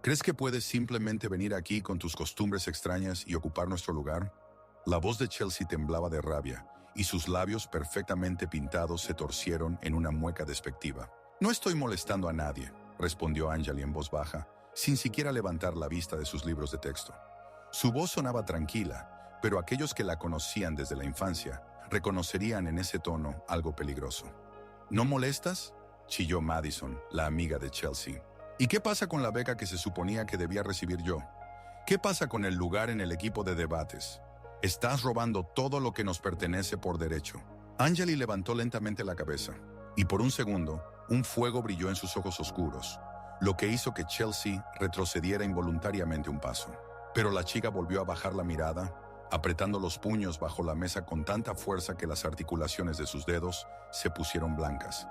¿Crees que puedes simplemente venir aquí con tus costumbres extrañas y ocupar nuestro lugar? La voz de Chelsea temblaba de rabia y sus labios perfectamente pintados se torcieron en una mueca despectiva. No estoy molestando a nadie, respondió Anjali en voz baja, sin siquiera levantar la vista de sus libros de texto. Su voz sonaba tranquila, pero aquellos que la conocían desde la infancia reconocerían en ese tono algo peligroso. ¿No molestas?, chilló Madison, la amiga de Chelsea. ¿Y qué pasa con la beca que se suponía que debía recibir yo? ¿Qué pasa con el lugar en el equipo de debates? Estás robando todo lo que nos pertenece por derecho. Anjali levantó lentamente la cabeza, y por un segundo, un fuego brilló en sus ojos oscuros, lo que hizo que Chelsea retrocediera involuntariamente un paso. Pero la chica volvió a bajar la mirada, apretando los puños bajo la mesa con tanta fuerza que las articulaciones de sus dedos se pusieron blancas.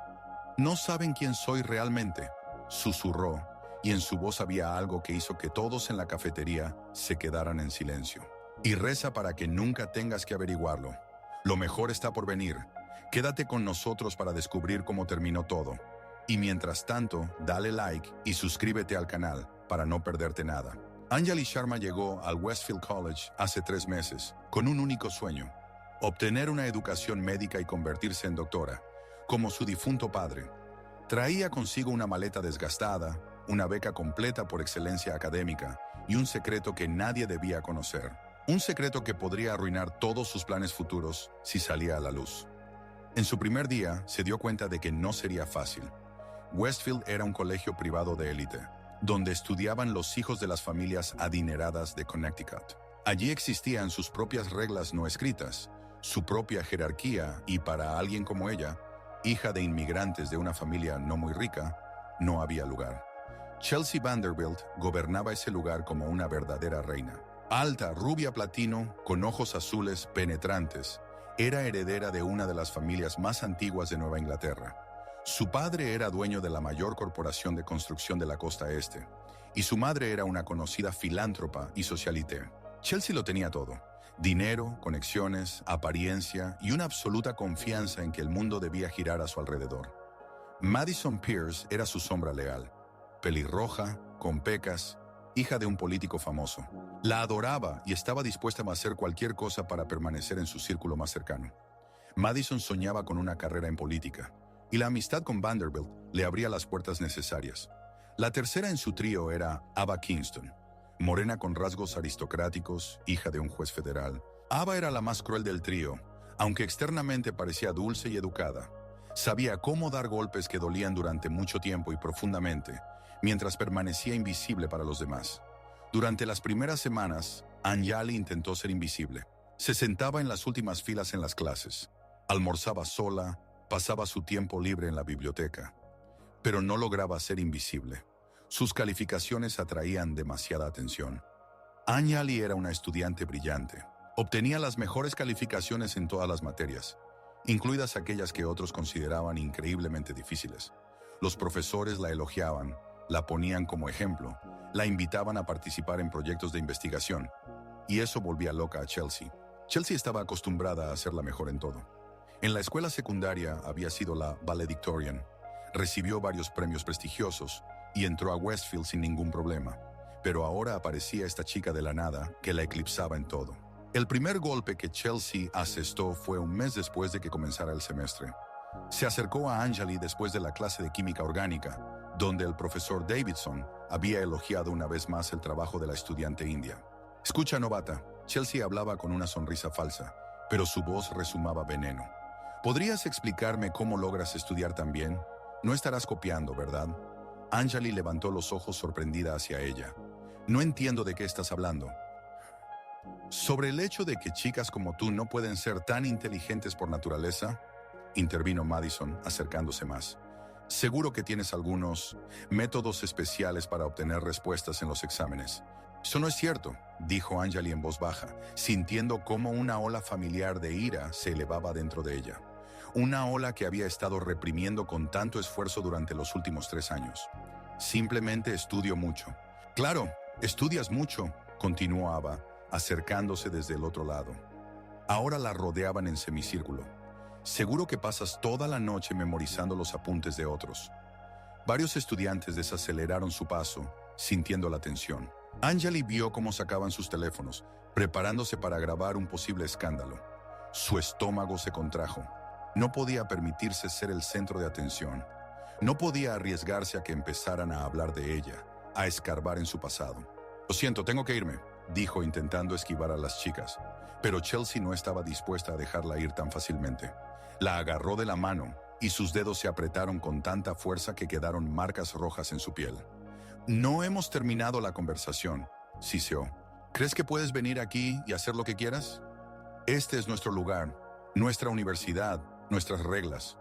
«No saben quién soy realmente», susurró, y en su voz había algo que hizo que todos en la cafetería se quedaran en silencio. «Y reza para que nunca tengas que averiguarlo. Lo mejor está por venir. Quédate con nosotros para descubrir cómo terminó todo. Y mientras tanto, dale like y suscríbete al canal para no perderte nada». Anjali Sharma llegó al Westfield College hace 3 meses, con un único sueño: obtener una educación médica y convertirse en doctora, como su difunto padre. Traía consigo una maleta desgastada, una beca completa por excelencia académica y un secreto que nadie debía conocer. Un secreto que podría arruinar todos sus planes futuros si salía a la luz. En su primer día se dio cuenta de que no sería fácil. Westfield era un colegio privado de élite, donde estudiaban los hijos de las familias adineradas de Connecticut. Allí existían sus propias reglas no escritas, su propia jerarquía y para alguien como ella, hija de inmigrantes de una familia no muy rica, no había lugar. Chelsea Vanderbilt gobernaba ese lugar como una verdadera reina. Alta, rubia platino, con ojos azules penetrantes, era heredera de una de las familias más antiguas de Nueva Inglaterra. Su padre era dueño de la mayor corporación de construcción de la costa este, y su madre era una conocida filántropa y socialité. Chelsea lo tenía todo: dinero, conexiones, apariencia y una absoluta confianza en que el mundo debía girar a su alrededor. Madison Pierce era su sombra leal, pelirroja, con pecas, hija de un político famoso. La adoraba y estaba dispuesta a hacer cualquier cosa para permanecer en su círculo más cercano. Madison soñaba con una carrera en política, y la amistad con Vanderbilt le abría las puertas necesarias. La tercera en su trío era Ava Kingston, morena con rasgos aristocráticos, hija de un juez federal. Ava era la más cruel del trío, aunque externamente parecía dulce y educada. Sabía cómo dar golpes que dolían durante mucho tiempo y profundamente, mientras permanecía invisible para los demás. Durante las primeras semanas, Anjali intentó ser invisible. Se sentaba en las últimas filas en las clases, almorzaba sola, pasaba su tiempo libre en la biblioteca, pero no lograba ser invisible. Sus calificaciones atraían demasiada atención. Anjali era una estudiante brillante. Obtenía las mejores calificaciones en todas las materias, incluidas aquellas que otros consideraban increíblemente difíciles. Los profesores la elogiaban, la ponían como ejemplo, la invitaban a participar en proyectos de investigación, y eso volvía loca a Chelsea. Chelsea estaba acostumbrada a ser la mejor en todo. En la escuela secundaria había sido la valedictorian, recibió varios premios prestigiosos y entró a Westfield sin ningún problema. Pero ahora aparecía esta chica de la nada que la eclipsaba en todo. El primer golpe que Chelsea asestó fue un mes después de que comenzara el semestre. Se acercó a Anjali después de la clase de química orgánica, donde el profesor Davidson había elogiado una vez más el trabajo de la estudiante india. «Escucha, novata», Chelsea hablaba con una sonrisa falsa, pero su voz resumaba veneno. «¿Podrías explicarme cómo logras estudiar tan bien? No estarás copiando, ¿verdad?» Anjali levantó los ojos sorprendida hacia ella. «No entiendo de qué estás hablando». «Sobre el hecho de que chicas como tú no pueden ser tan inteligentes por naturaleza», intervino Madison, acercándose más. «Seguro que tienes algunos métodos especiales para obtener respuestas en los exámenes». «Eso no es cierto», dijo Anjali en voz baja, sintiendo cómo una ola familiar de ira se elevaba dentro de ella. Una ola que había estado reprimiendo con tanto esfuerzo durante los últimos 3 años. «Simplemente estudio mucho». «Claro, estudias mucho», continuó Ava, acercándose desde el otro lado. Ahora la rodeaban en semicírculo. «Seguro que pasas toda la noche memorizando los apuntes de otros». Varios estudiantes desaceleraron su paso sintiendo la tensión. Anjali vio cómo sacaban sus teléfonos, preparándose para grabar un posible escándalo. Su estómago se contrajo. No podía permitirse ser el centro de atención. No podía arriesgarse a que empezaran a hablar de ella, a escarbar en su pasado. Lo siento, tengo que irme, dijo intentando esquivar a las chicas. Pero Chelsea no estaba dispuesta a dejarla ir tan fácilmente. La agarró de la mano y sus dedos se apretaron con tanta fuerza que quedaron marcas rojas en su piel. No hemos terminado la conversación, siseó. ¿Crees que puedes venir aquí y hacer lo que quieras? Este es nuestro lugar, nuestra universidad, nuestras reglas.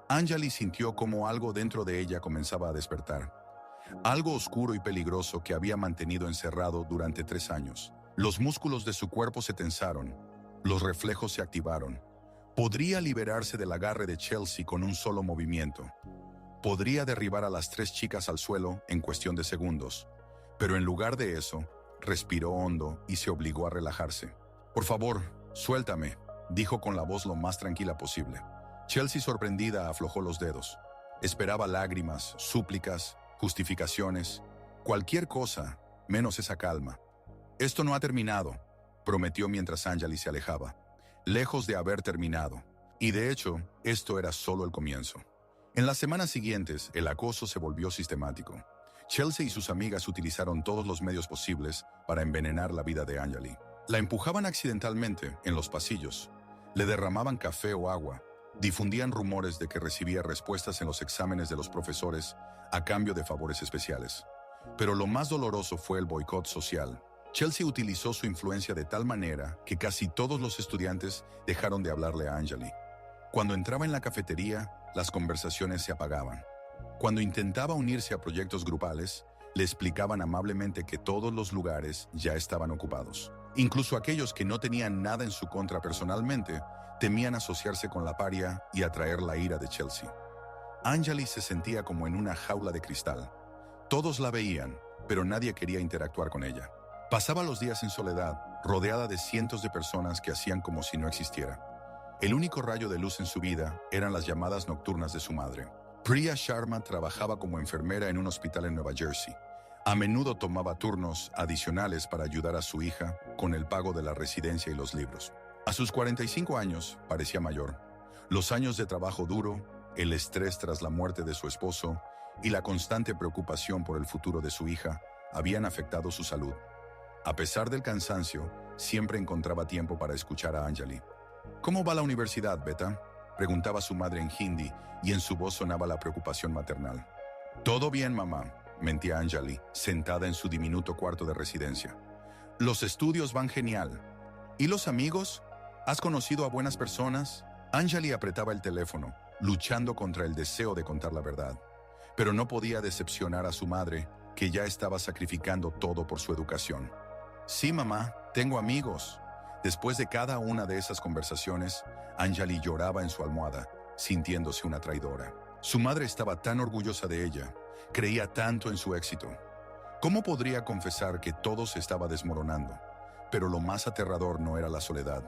Anjali sintió como algo dentro de ella comenzaba a despertar. Algo oscuro y peligroso que había mantenido encerrado durante 3 años. Los músculos de su cuerpo se tensaron, los reflejos se activaron. Podría liberarse del agarre de Chelsea con un solo movimiento. Podría derribar a las 3 chicas al suelo en cuestión de segundos. Pero en lugar de eso, respiró hondo y se obligó a relajarse. Por favor, suéltame, dijo con la voz lo más tranquila posible. Chelsea, sorprendida, aflojó los dedos. Esperaba lágrimas, súplicas, justificaciones, cualquier cosa, menos esa calma. Esto no ha terminado, prometió mientras Anjali se alejaba. Lejos de haber terminado. Y de hecho, esto era solo el comienzo. En las semanas siguientes, el acoso se volvió sistemático. Chelsea y sus amigas utilizaron todos los medios posibles para envenenar la vida de Anjali. La empujaban accidentalmente en los pasillos, le derramaban café o agua, difundían rumores de que recibía respuestas en los exámenes de los profesores a cambio de favores especiales. Pero lo más doloroso fue el boicot social. Chelsea utilizó su influencia de tal manera que casi todos los estudiantes dejaron de hablarle a Anjali. Cuando entraba en la cafetería, las conversaciones se apagaban. Cuando intentaba unirse a proyectos grupales, le explicaban amablemente que todos los lugares ya estaban ocupados. Incluso aquellos que no tenían nada en su contra personalmente, temían asociarse con la paria y atraer la ira de Chelsea. Anjali se sentía como en una jaula de cristal. Todos la veían, pero nadie quería interactuar con ella. Pasaba los días en soledad, rodeada de cientos de personas que hacían como si no existiera. El único rayo de luz en su vida eran las llamadas nocturnas de su madre. Priya Sharma trabajaba como enfermera en un hospital en Nueva Jersey. A menudo tomaba turnos adicionales para ayudar a su hija con el pago de la residencia y los libros. A sus 45 años, parecía mayor. Los años de trabajo duro, el estrés tras la muerte de su esposo y la constante preocupación por el futuro de su hija habían afectado su salud. A pesar del cansancio, siempre encontraba tiempo para escuchar a Anjali. ¿Cómo va la universidad, Beta?, preguntaba su madre en hindi y en su voz sonaba la preocupación maternal. Todo bien, mamá, mentía Anjali, sentada en su diminuto cuarto de residencia. Los estudios van genial. ¿Y los amigos? ¿Has conocido a buenas personas? Anjali apretaba el teléfono, luchando contra el deseo de contar la verdad. Pero no podía decepcionar a su madre, que ya estaba sacrificando todo por su educación. Sí, mamá, tengo amigos. Después de cada una de esas conversaciones, Anjali lloraba en su almohada, sintiéndose una traidora. Su madre estaba tan orgullosa de ella, creía tanto en su éxito. ¿Cómo podría confesar que todo se estaba desmoronando? Pero lo más aterrador no era la soledad.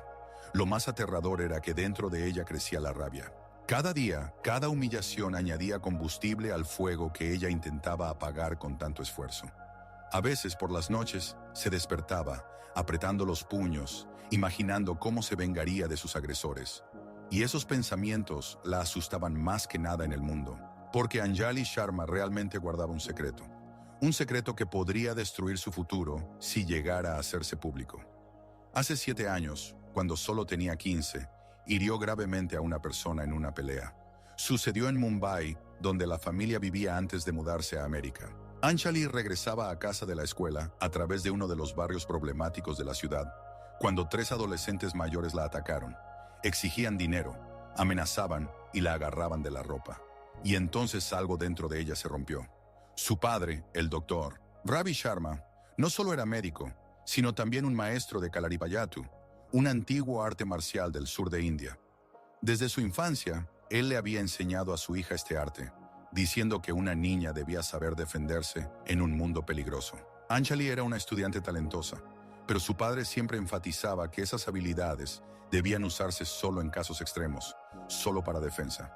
Lo más aterrador era que dentro de ella crecía la rabia. Cada día, cada humillación añadía combustible al fuego que ella intentaba apagar con tanto esfuerzo. A veces, por las noches, se despertaba, apretando los puños, imaginando cómo se vengaría de sus agresores. Y esos pensamientos la asustaban más que nada en el mundo, porque Anjali Sharma realmente guardaba un secreto que podría destruir su futuro si llegara a hacerse público. Hace 7 años, cuando solo tenía 15, hirió gravemente a una persona en una pelea. Sucedió en Mumbai, donde la familia vivía antes de mudarse a América. Anjali regresaba a casa de la escuela a través de uno de los barrios problemáticos de la ciudad, cuando 3 adolescentes mayores la atacaron. Exigían dinero, amenazaban y la agarraban de la ropa. Y entonces algo dentro de ella se rompió. Su padre, el doctor Ravi Sharma, no solo era médico, sino también un maestro de Kalaripayattu, un antiguo arte marcial del sur de India. Desde su infancia, él le había enseñado a su hija este arte, diciendo que una niña debía saber defenderse en un mundo peligroso. Anjali era una estudiante talentosa, pero su padre siempre enfatizaba que esas habilidades debían usarse solo en casos extremos, solo para defensa.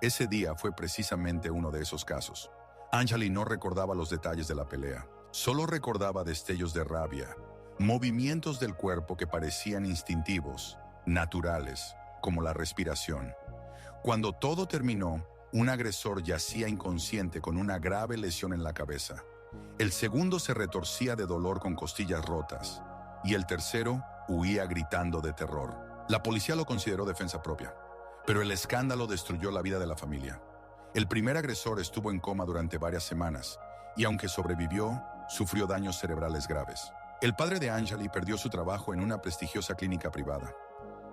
Ese día fue precisamente uno de esos casos. Anjali no recordaba los detalles de la pelea, Solo recordaba destellos de rabia, movimientos del cuerpo que parecían instintivos, naturales, como la respiración. Cuando todo terminó, un agresor yacía inconsciente con una grave lesión en la cabeza. El segundo se retorcía de dolor con costillas rotas, y el tercero huía gritando de terror. La policía lo consideró defensa propia, pero el escándalo destruyó la vida de la familia. El primer agresor estuvo en coma durante varias semanas, y aunque sobrevivió, sufrió daños cerebrales graves. El padre de Anjali perdió su trabajo en una prestigiosa clínica privada.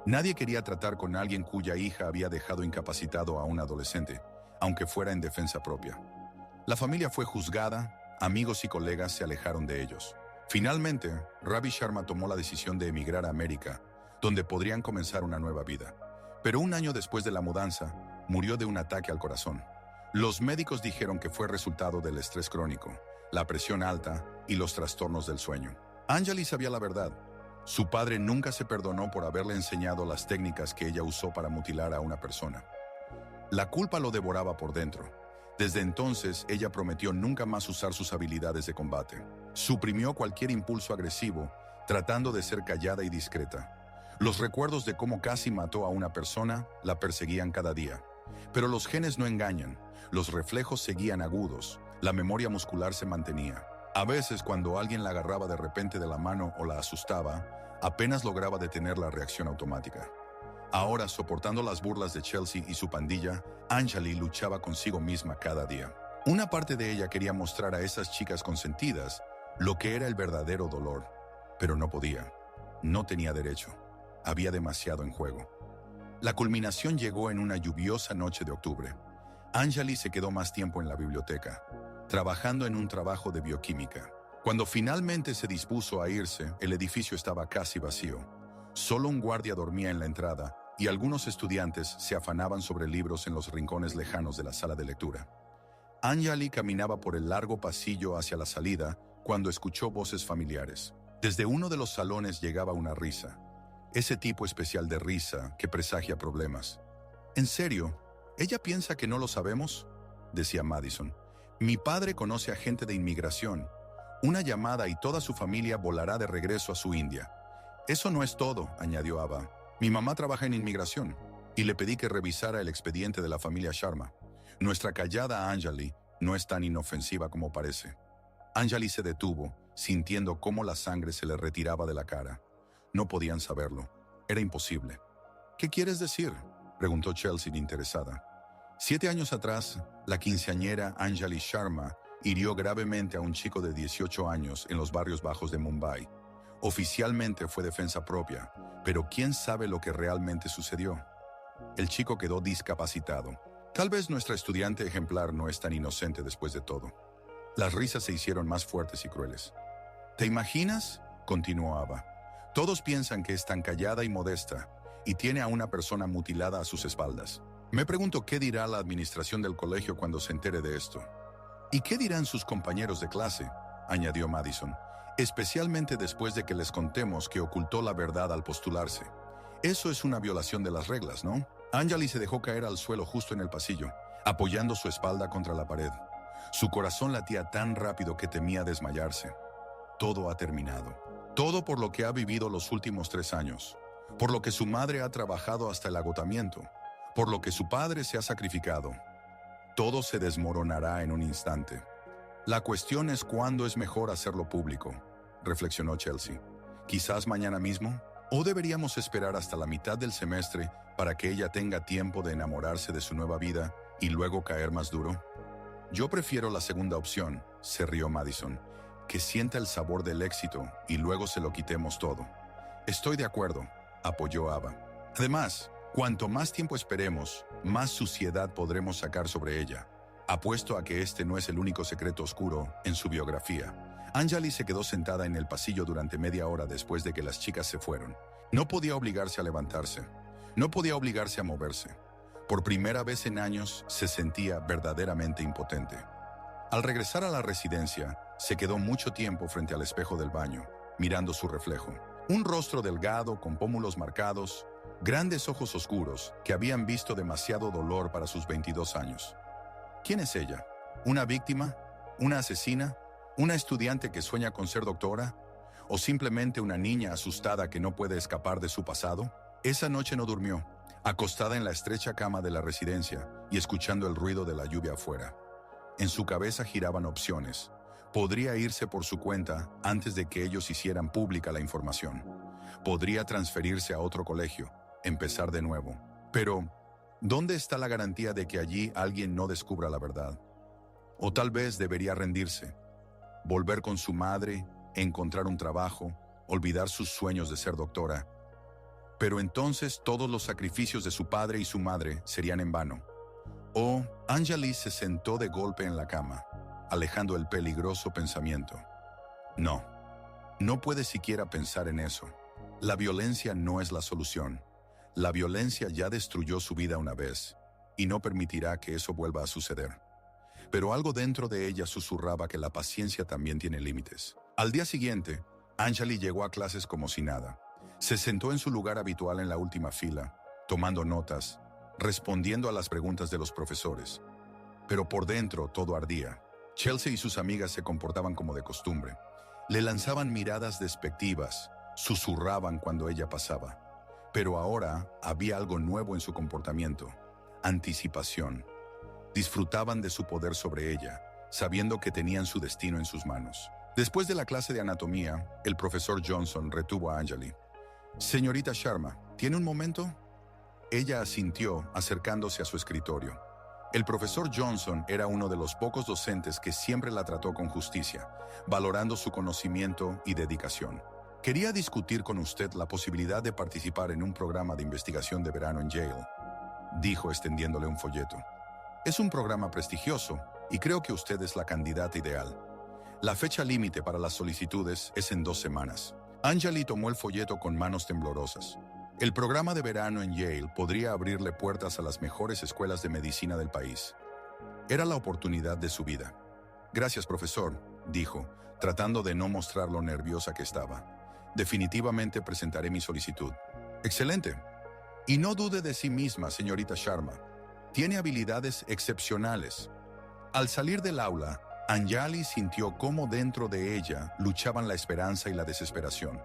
Nadie quería tratar con alguien cuya hija había dejado incapacitado a un adolescente, aunque fuera en defensa propia. La familia fue juzgada, amigos y colegas se alejaron de ellos. Finalmente, Ravi Sharma tomó la decisión de emigrar a América, donde podrían comenzar una nueva vida. Pero un año después de la mudanza, murió de un ataque al corazón. Los médicos dijeron que fue resultado del estrés crónico, la presión alta y los trastornos del sueño. Anjali sabía la verdad. Su padre nunca se perdonó por haberle enseñado las técnicas que ella usó para mutilar a una persona. La culpa lo devoraba por dentro. Desde entonces, ella prometió nunca más usar sus habilidades de combate. Suprimió cualquier impulso agresivo, tratando de ser callada y discreta. Los recuerdos de cómo casi mató a una persona la perseguían cada día. Pero los genes no engañan, los reflejos seguían agudos, la memoria muscular se mantenía. A veces, cuando alguien la agarraba de repente de la mano o la asustaba, apenas lograba detener la reacción automática. Ahora, soportando las burlas de Chelsea y su pandilla, Anjali luchaba consigo misma cada día. Una parte de ella quería mostrar a esas chicas consentidas lo que era el verdadero dolor, pero no podía. No tenía derecho. Había demasiado en juego. La culminación llegó en una lluviosa noche de octubre. Anjali se quedó más tiempo en la biblioteca, trabajando en un trabajo de bioquímica. Cuando finalmente se dispuso a irse, el edificio estaba casi vacío. Solo un guardia dormía en la entrada y algunos estudiantes se afanaban sobre libros en los rincones lejanos de la sala de lectura. Anjali caminaba por el largo pasillo hacia la salida cuando escuchó voces familiares. Desde uno de los salones llegaba una risa. Ese tipo especial de risa que presagia problemas. ¿En serio? ¿Ella piensa que no lo sabemos?, decía Madison. Mi padre conoce a gente de inmigración. Una llamada y toda su familia volará de regreso a su India. Eso no es todo, añadió Ava. Mi mamá trabaja en inmigración y le pedí que revisara el expediente de la familia Sharma. Nuestra callada Anjali no es tan inofensiva como parece. Anjali se detuvo, sintiendo cómo la sangre se le retiraba de la cara. No podían saberlo. Era imposible. ¿Qué quieres decir?, preguntó Chelsea interesada. 7 años atrás, la quinceañera Anjali Sharma hirió gravemente a un chico de 18 años en los barrios bajos de Mumbai. Oficialmente fue defensa propia, pero ¿quién sabe lo que realmente sucedió? El chico quedó discapacitado. Tal vez nuestra estudiante ejemplar no es tan inocente después de todo. Las risas se hicieron más fuertes y crueles. ¿Te imaginas?, continuó Ava. Todos piensan que es tan callada y modesta, y tiene a una persona mutilada a sus espaldas. Me pregunto qué dirá la administración del colegio cuando se entere de esto. ¿Y qué dirán sus compañeros de clase?, añadió Madison, especialmente después de que les contemos que ocultó la verdad al postularse. Eso es una violación de las reglas, ¿no? Anjali se dejó caer al suelo justo en el pasillo, apoyando su espalda contra la pared. Su corazón latía tan rápido que temía desmayarse. Todo ha terminado. Todo por lo que ha vivido los últimos 3 años. Por lo que su madre ha trabajado hasta el agotamiento. Por lo que su padre se ha sacrificado. Todo se desmoronará en un instante. La cuestión es cuándo es mejor hacerlo público, reflexionó Chelsea. Quizás mañana mismo, o deberíamos esperar hasta la mitad del semestre para que ella tenga tiempo de enamorarse de su nueva vida y luego caer más duro. Yo prefiero la segunda opción, se rió Madison, que sienta el sabor del éxito y luego se lo quitemos todo. Estoy de acuerdo, apoyó Ava. Además, cuanto más tiempo esperemos, más suciedad podremos sacar sobre ella. Apuesto a que este no es el único secreto oscuro en su biografía. Anjali se quedó sentada en el pasillo durante media hora después de que las chicas se fueron. No podía obligarse a levantarse. No podía obligarse a moverse. Por primera vez en años se sentía verdaderamente impotente. Al regresar a la residencia, se quedó mucho tiempo frente al espejo del baño, mirando su reflejo. Un rostro delgado con pómulos marcados, grandes ojos oscuros que habían visto demasiado dolor para sus 22 años. ¿Quién es ella? ¿Una víctima? ¿Una asesina? ¿Una estudiante que sueña con ser doctora? ¿O simplemente una niña asustada que no puede escapar de su pasado? Esa noche no durmió, acostada en la estrecha cama de la residencia y escuchando el ruido de la lluvia afuera. En su cabeza giraban opciones. Podría irse por su cuenta antes de que ellos hicieran pública la información. Podría transferirse a otro colegio, empezar de nuevo. Pero, ¿dónde está la garantía de que allí alguien no descubra la verdad? O tal vez debería rendirse, volver con su madre, encontrar un trabajo, olvidar sus sueños de ser doctora. Pero entonces todos los sacrificios de su padre y su madre serían en vano. Anjali se sentó de golpe en la cama, alejando el peligroso pensamiento. No, no puede siquiera pensar en eso. La violencia no es la solución. La violencia ya destruyó su vida una vez, y no permitirá que eso vuelva a suceder. Pero algo dentro de ella susurraba que la paciencia también tiene límites. Al día siguiente, Anjali llegó a clases como si nada. Se sentó en su lugar habitual en la última fila, tomando notas, respondiendo a las preguntas de los profesores. Pero por dentro todo ardía. Chelsea y sus amigas se comportaban como de costumbre. Le lanzaban miradas despectivas, susurraban cuando ella pasaba. Pero ahora había algo nuevo en su comportamiento: anticipación. Disfrutaban de su poder sobre ella, sabiendo que tenían su destino en sus manos. Después de la clase de anatomía, el profesor Johnson retuvo a Anjali. «Señorita Sharma, ¿tiene un momento?» Ella asintió, acercándose a su escritorio. El profesor Johnson era uno de los pocos docentes que siempre la trató con justicia, valorando su conocimiento y dedicación. «Quería discutir con usted la posibilidad de participar en un programa de investigación de verano en Yale», dijo extendiéndole un folleto. «Es un programa prestigioso y creo que usted es la candidata ideal. La fecha límite para las solicitudes es en 2 semanas». Anjali tomó el folleto con manos temblorosas. El programa de verano en Yale podría abrirle puertas a las mejores escuelas de medicina del país. Era la oportunidad de su vida. «Gracias, profesor», dijo, tratando de no mostrar lo nerviosa que estaba. «Definitivamente presentaré mi solicitud». «Excelente. Y no dude de sí misma, señorita Sharma. Tiene habilidades excepcionales». Al salir del aula, Anjali sintió cómo dentro de ella luchaban la esperanza y la desesperación.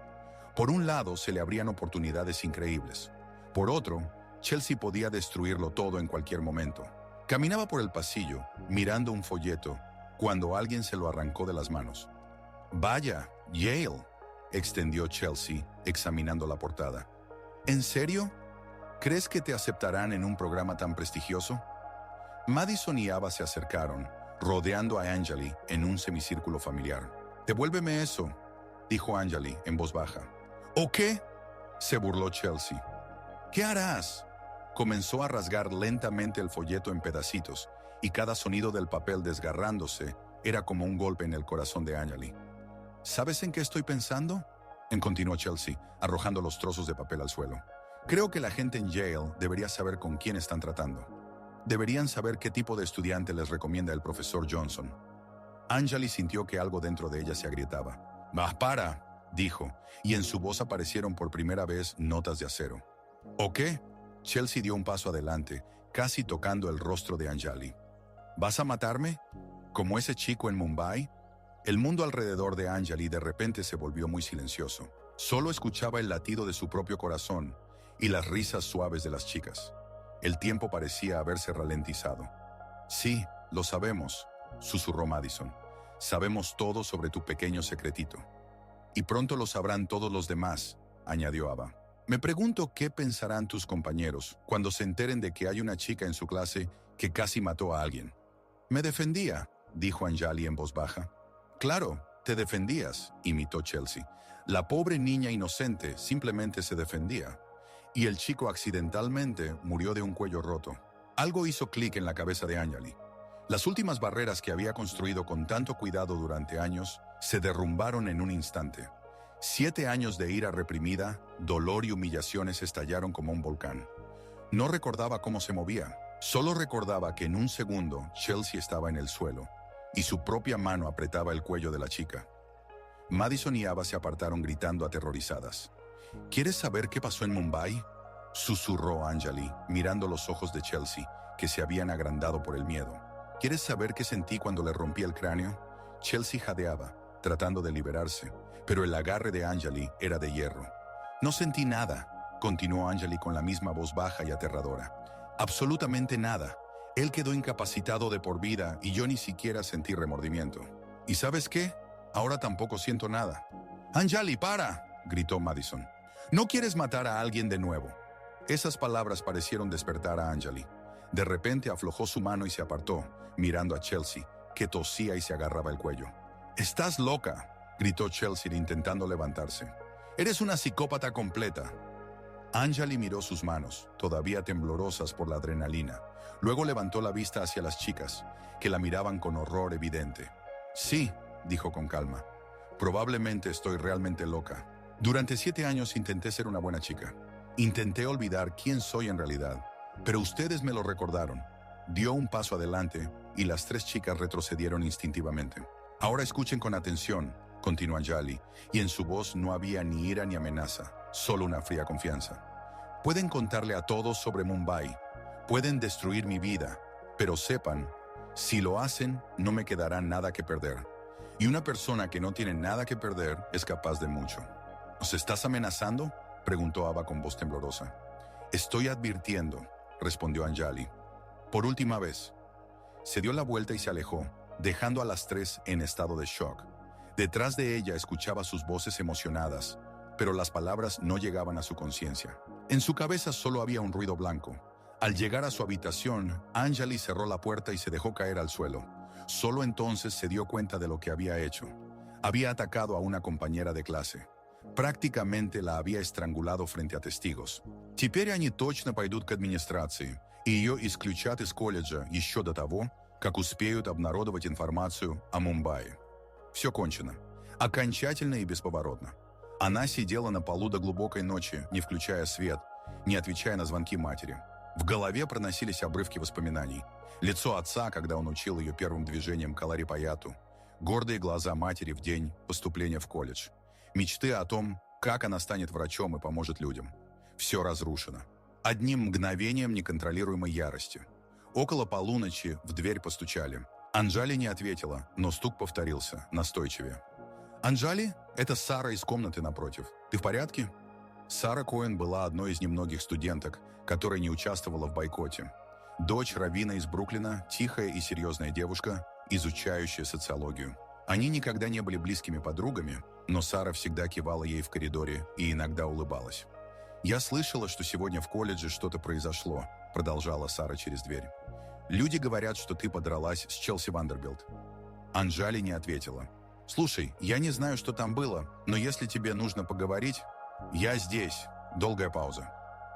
Por un lado, se le abrían oportunidades increíbles. Por otro, Chelsea podía destruirlo todo en cualquier momento. Caminaba por el pasillo, mirando un folleto, cuando alguien se lo arrancó de las manos. «Vaya, Yale», extendió Chelsea, examinando la portada. «¿En serio? ¿Crees que te aceptarán en un programa tan prestigioso?» Madison y Ava se acercaron, rodeando a Anjali en un semicírculo familiar. «Devuélveme eso», dijo Anjali en voz baja. «¿O qué?», se burló Chelsea. «¿Qué harás?». Comenzó a rasgar lentamente el folleto en pedacitos, y cada sonido del papel desgarrándose era como un golpe en el corazón de Anjali. «¿Sabes en qué estoy pensando?», continuó Chelsea, arrojando los trozos de papel al suelo. «Creo que la gente en Yale debería saber con quién están tratando. Deberían saber qué tipo de estudiante les recomienda el profesor Johnson». Anjali sintió que algo dentro de ella se agrietaba. «¡Bah, para!», dijo, y en su voz aparecieron por primera vez notas de acero. «¿O qué?». Chelsea dio un paso adelante, casi tocando el rostro de Anjali. «¿Vas a matarme? ¿Como ese chico en Mumbai?». El mundo alrededor de Anjali de repente se volvió muy silencioso. Solo escuchaba el latido de su propio corazón y las risas suaves de las chicas. El tiempo parecía haberse ralentizado. «Sí, lo sabemos», susurró Madison. «Sabemos todo sobre tu pequeño secretito. Y pronto lo sabrán todos los demás», añadió Ava. «Me pregunto qué pensarán tus compañeros cuando se enteren de que hay una chica en su clase que casi mató a alguien». «Me defendía», dijo Anjali en voz baja. «Claro, te defendías», imitó Chelsea. «La pobre niña inocente simplemente se defendía. Y el chico accidentalmente murió de un cuello roto». Algo hizo clic en la cabeza de Anjali. Las últimas barreras que había construido con tanto cuidado durante años se derrumbaron en un instante. 7 años de ira reprimida, dolor y humillaciones estallaron como un volcán. No recordaba cómo se movía, solo recordaba que en un segundo Chelsea estaba en el suelo y su propia mano apretaba el cuello de la chica. Madison y Ava se apartaron gritando aterrorizadas. «¿Quieres saber qué pasó en Mumbai?», susurró Anjali, mirando los ojos de Chelsea, que se habían agrandado por el miedo. «¿Quieres saber qué sentí cuando le rompí el cráneo? Chelsea jadeaba, tratando de liberarse, pero el agarre de Anjali era de hierro. No sentí nada, continuó Anjali con la misma voz baja y aterradora. Absolutamente nada. Él quedó incapacitado de por vida y yo ni siquiera sentí remordimiento. ¿Y sabes qué? Ahora tampoco siento nada. «Anjali, para», gritó Madison. «No quieres matar a alguien de nuevo». Esas palabras parecieron despertar a Anjali. De repente aflojó su mano y se apartó, mirando a Chelsea, que tosía y se agarraba el cuello. «¡Estás loca!», gritó Chelsea intentando levantarse. «Eres una psicópata completa». Anjali miró sus manos, todavía temblorosas por la adrenalina. Luego levantó la vista hacia las chicas, que la miraban con horror evidente. «Sí», dijo con calma. «Probablemente estoy realmente loca. Durante 7 años intenté ser una buena chica. Intenté olvidar quién soy en realidad. Pero ustedes me lo recordaron». Dio un paso adelante y las 3 chicas retrocedieron instintivamente. «Ahora escuchen con atención», continuó Anjali, y en su voz no había ni ira ni amenaza, solo una fría confianza. «Pueden contarle a todos sobre Mumbai. Pueden destruir mi vida. Pero sepan, si lo hacen, no me quedará nada que perder. Y una persona que no tiene nada que perder es capaz de mucho». «¿Nos estás amenazando?», preguntó Ava con voz temblorosa. «Estoy advirtiendo», respondió Anjali. «Por última vez». Se dio la vuelta y se alejó, dejando a las 3 en estado de shock. Detrás de ella escuchaba sus voces emocionadas, pero las palabras no llegaban a su conciencia. En su cabeza solo había un ruido blanco. Al llegar a su habitación, Anjali cerró la puerta y se dejó caer al suelo. Solo entonces se dio cuenta de lo que había hecho. Había atacado a una compañera de clase. Prácticamente la había estrangulado frente a testigos. «Теперь они точно пойдут к администрации, и ее исключат из колледжа еще до того, как успеют обнародовать информацию о Мумбаи». Все кончено. Окончательно и бесповоротно. Она сидела на полу до глубокой ночи, не включая свет, не отвечая на звонки матери. В голове проносились обрывки воспоминаний. Лицо отца, когда он учил ее первым движением каларипаяту. Гордые глаза матери в день поступления в колледж. Мечты о том, как она станет врачом и поможет людям. Все разрушено. Одним мгновением неконтролируемой ярости. Около полуночи в дверь постучали. Анжали не ответила, но стук повторился, настойчивее. «Анжали, это Сара из комнаты напротив. Ты в порядке?» Сара Коэн была одной из немногих студенток, которая не участвовала в бойкоте. Дочь раввина из Бруклина, тихая и серьезная девушка, изучающая социологию. Они никогда не были близкими подругами, но Сара всегда кивала ей в коридоре и иногда улыбалась. «Я слышала, что сегодня в колледже что-то произошло», продолжала Сара через дверь. «Люди говорят, что ты подралась с Челси Вандербилт». Анжали не ответила. «Слушай, я не знаю, что там было, но если тебе нужно поговорить, я здесь». Долгая пауза.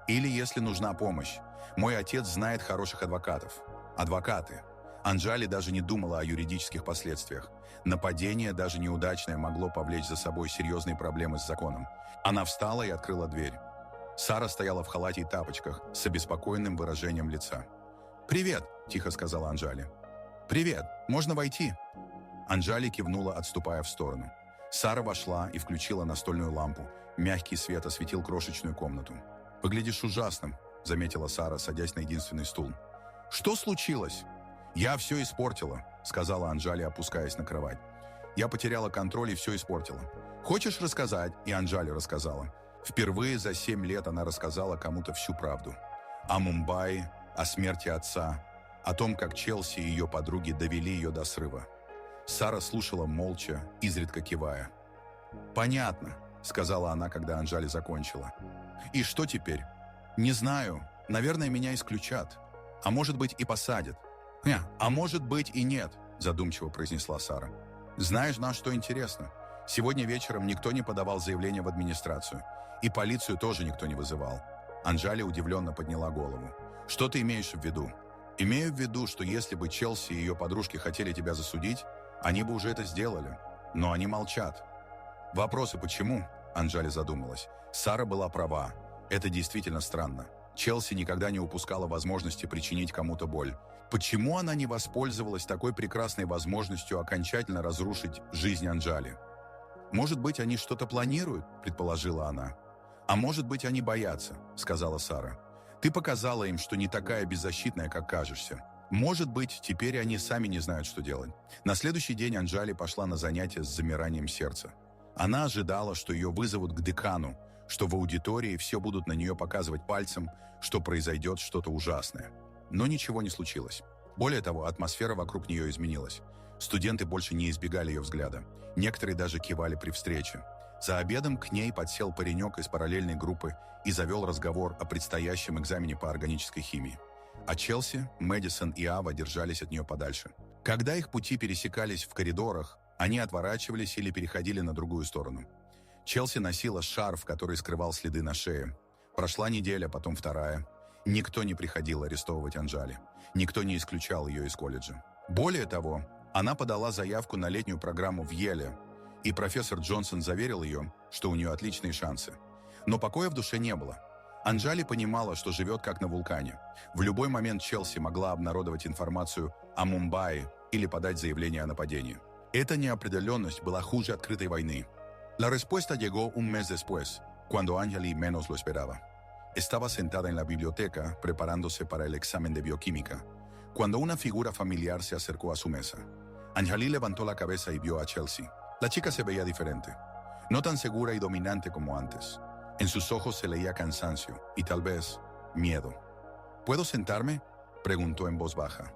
«Или если нужна помощь. Мой отец знает хороших адвокатов». Адвокаты. Анжали даже не думала о юридических последствиях. Нападение, даже неудачное, могло повлечь за собой серьезные проблемы с законом. Она встала и открыла дверь. Сара стояла в халате и тапочках с обеспокоенным выражением лица. «Привет», – тихо сказала Анжали. «Привет, можно войти?» Анжали кивнула, отступая в сторону. Сара вошла и включила настольную лампу. Мягкий свет осветил крошечную комнату. «Выглядишь ужасным», – заметила Сара, садясь на единственный стул. «Что случилось?» «Я все испортила», – сказала Анжали, опускаясь на кровать. «Я потеряла контроль и все испортила. Хочешь рассказать?» И Анжали рассказала. Впервые за 7 лет она рассказала кому-то всю правду. О Мумбаи, о смерти отца, о том, как Челси и ее подруги довели ее до срыва. Сара слушала молча, изредка кивая. «Понятно», – сказала она, когда Анжали закончила. «И что теперь?» «Не знаю. Наверное, меня исключат. А может быть, и посадят». «А может быть и нет», – задумчиво произнесла Сара. «Знаешь, на что интересно? Сегодня вечером никто не подавал заявление в администрацию. И полицию тоже никто не вызывал». Анжали удивленно подняла голову. «Что ты имеешь в виду?» «Имею в виду, что если бы Челси и ее подружки хотели тебя засудить, они бы уже это сделали. Но они молчат». «Вопросы почему?» – Анжали задумалась. Сара была права. Это действительно странно. Челси никогда не упускала возможности причинить кому-то боль. Почему она не воспользовалась такой прекрасной возможностью окончательно разрушить жизнь Анжали? «Может быть, они что-то планируют?» – предположила она. «А может быть, они боятся», – сказала Сара. «Ты показала им, что не такая беззащитная, как кажешься. Может быть, теперь они сами не знают, что делать. На следующий день Анджали пошла на занятия с замиранием сердца. Она ожидала, что ее вызовут к декану, что в аудитории все будут на нее показывать пальцем, что произойдет что-то ужасное. Но ничего не случилось. Более того, атмосфера вокруг нее изменилась. Студенты больше не избегали ее взгляда. Некоторые даже кивали при встрече. За обедом к ней подсел паренек из параллельной группы и завел разговор о предстоящем экзамене по органической химии. А Челси, Мэдисон и Ава держались от нее подальше. Когда их пути пересекались в коридорах, они отворачивались или переходили на другую сторону. Челси носила шарф, который скрывал следы на шее. Прошла неделя, потом вторая. Никто не приходил арестовывать Анджали. Никто не исключал ее из колледжа. Более того, она подала заявку на летнюю программу в Йеле, и профессор Джонсон заверил ее, что у нее отличные шансы. Но покоя в душе не было. Анджали понимала, что живет как на вулкане. В любой момент Челси могла обнародовать информацию о Мумбаи или подать заявление о нападении. Эта неопределенность была хуже открытой войны. La respuesta llegó un mes después, cuando Anjali menos lo esperaba. Estaba sentada en la biblioteca preparándose para el examen de bioquímica, cuando una figura familiar se acercó a su mesa. Anjali levantó la cabeza y vio a Chelsea. La chica se veía diferente, no tan segura y dominante como antes. En sus ojos se leía cansancio y tal vez miedo. ¿Puedo sentarme?, preguntó en voz baja.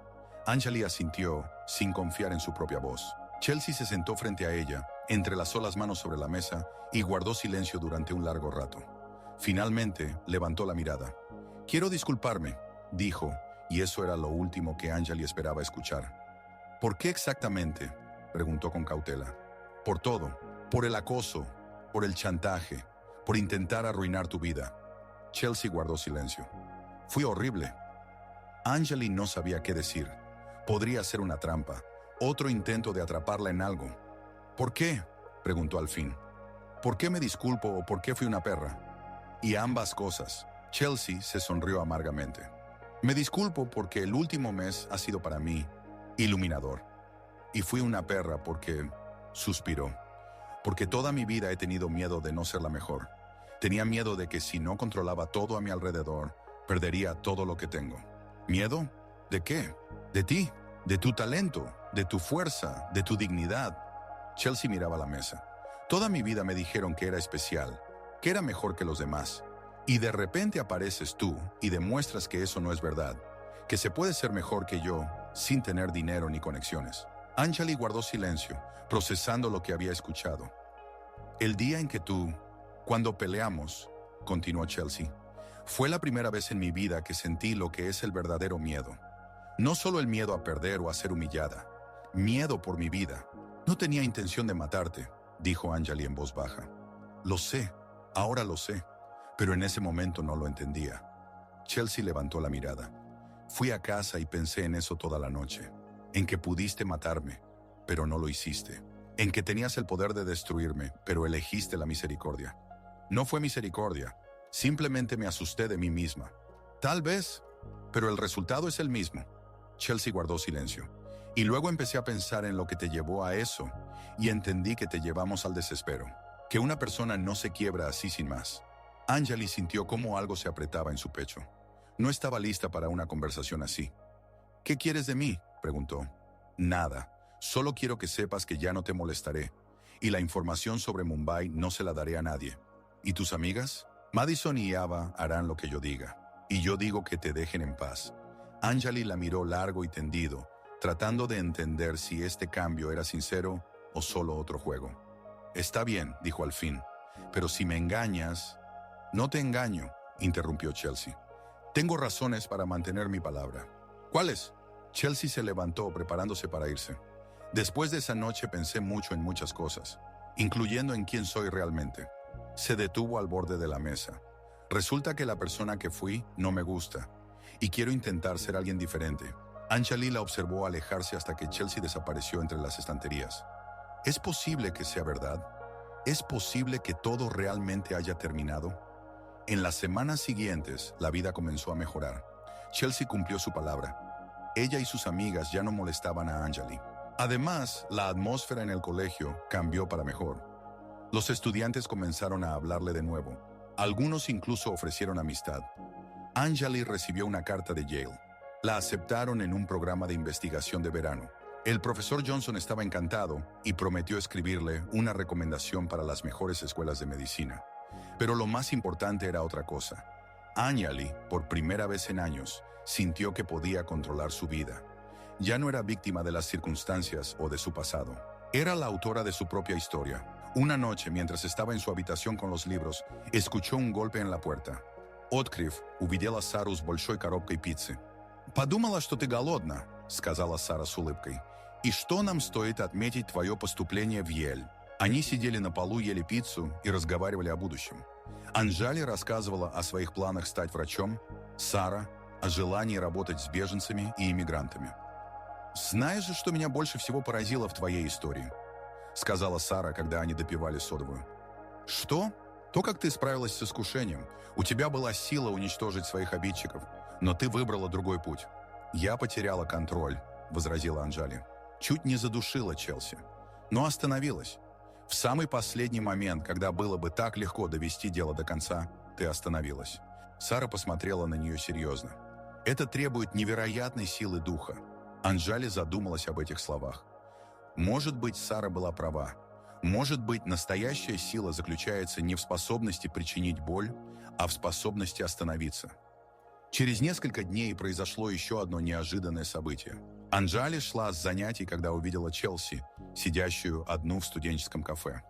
Anjali asintió, sin confiar en su propia voz. Chelsea se sentó frente a ella, entrelazó las manos sobre la mesa y guardó silencio durante un largo rato. Finalmente, levantó la mirada. «Quiero disculparme», dijo, y eso era lo último que Anjali esperaba escuchar. «¿Por qué exactamente?», preguntó con cautela. «Por todo, por el acoso, por el chantaje, por intentar arruinar tu vida». Chelsea guardó silencio. «Fui horrible». Anjali no sabía qué decir. Podría ser una trampa, otro intento de atraparla en algo. «¿Por qué?», preguntó al fin. «¿Por qué me disculpo o por qué fui una perra?». Y ambas cosas. Chelsea se sonrió amargamente. «Me disculpo porque el último mes ha sido para mí iluminador. Y fui una perra porque...», suspiró, «porque toda mi vida he tenido miedo de no ser la mejor. Tenía miedo de que si no controlaba todo a mi alrededor, perdería todo lo que tengo». «¿Miedo? ¿De qué? ¿De ti? ¿De tu talento? ¿De tu fuerza? ¿De tu dignidad?». Chelsea miraba la mesa. «Toda mi vida me dijeron que era especial, que era mejor que los demás. Y de repente apareces tú y demuestras que eso no es verdad, que se puede ser mejor que yo sin tener dinero ni conexiones». Anjali guardó silencio, procesando lo que había escuchado. «El día en que cuando peleamos», continuó Chelsea, «fue la primera vez en mi vida que sentí lo que es el verdadero miedo. No solo el miedo a perder o a ser humillada, miedo por mi vida. No tenía intención de matarte», dijo Anjali en voz baja. «Lo sé, ahora lo sé, pero en ese momento no lo entendía». Chelsea levantó la mirada. «Fui a casa y pensé en eso toda la noche, en que pudiste matarme, pero no lo hiciste, en que tenías el poder de destruirme, pero elegiste la misericordia. No fue misericordia, simplemente me asusté de mí misma. Tal vez, pero el resultado es el mismo». Chelsea guardó silencio. «Y luego empecé a pensar en lo que te llevó a eso, y entendí que te llevamos al desespero, que una persona no se quiebra así sin más». Anjali sintió cómo algo se apretaba en su pecho. No estaba lista para una conversación así. «¿Qué quieres de mí?», preguntó. «Nada, solo quiero que sepas que ya no te molestaré, y la información sobre Mumbai no se la daré a nadie. ¿Y tus amigas? Madison y Ava harán lo que yo diga, y yo digo que te dejen en paz». Anjali la miró largo y tendido, tratando de entender si este cambio era sincero o solo otro juego. «Está bien», dijo al fin, «pero si me engañas...». «No te engaño», interrumpió Chelsea. «Tengo razones para mantener mi palabra». «¿Cuáles?». Chelsea se levantó preparándose para irse. «Después de esa noche pensé mucho en muchas cosas, incluyendo en quién soy realmente». Se detuvo al borde de la mesa. «Resulta que la persona que fui no me gusta, y quiero intentar ser alguien diferente». Anjali la observó alejarse hasta que Chelsea desapareció entre las estanterías. ¿Es posible que sea verdad? ¿Es posible que todo realmente haya terminado? En las semanas siguientes, la vida comenzó a mejorar. Chelsea cumplió su palabra. Ella y sus amigas ya no molestaban a Anjali. Además, la atmósfera en el colegio cambió para mejor. Los estudiantes comenzaron a hablarle de nuevo. Algunos incluso ofrecieron amistad. Anjali recibió una carta de Yale. La aceptaron en un programa de investigación de verano. El profesor Johnson estaba encantado y prometió escribirle una recomendación para las mejores escuelas de medicina. Pero lo más importante era otra cosa. Anjali, por primera vez en años, sintió que podía controlar su vida. Ya no era víctima de las circunstancias o de su pasado. Era la autora de su propia historia. Una noche, mientras estaba en su habitación con los libros, escuchó un golpe en la puerta. «Открыв, увидела Сару с большой коробкой пиццы. «Подумала, что ты голодна», — сказала Сара с улыбкой. «И что нам стоит отметить твое поступление в Йель?» Они сидели на полу, ели пиццу и разговаривали о будущем. Анжали рассказывала о своих планах стать врачом, Сара — о желании работать с беженцами и иммигрантами. «Знаешь же, что меня больше всего поразило в твоей истории?» — сказала Сара, когда они допивали содовую. «Что? То, как ты справилась с искушением. У тебя была сила уничтожить своих обидчиков, но ты выбрала другой путь». «Я потеряла контроль», — возразила Анжали. «Чуть не задушила Челси. Но остановилась. В самый последний момент, когда было бы так легко довести дело до конца, ты остановилась». Сара посмотрела на нее серьезно. «Это требует невероятной силы духа». Анжали задумалась об этих словах. Может быть, Сара была права. Может быть, настоящая сила заключается не в способности причинить боль, а в способности остановиться. Через несколько дней произошло еще одно неожиданное событие. Анжали шла с занятий, когда увидела Челси, сидящую одну в студенческом кафе.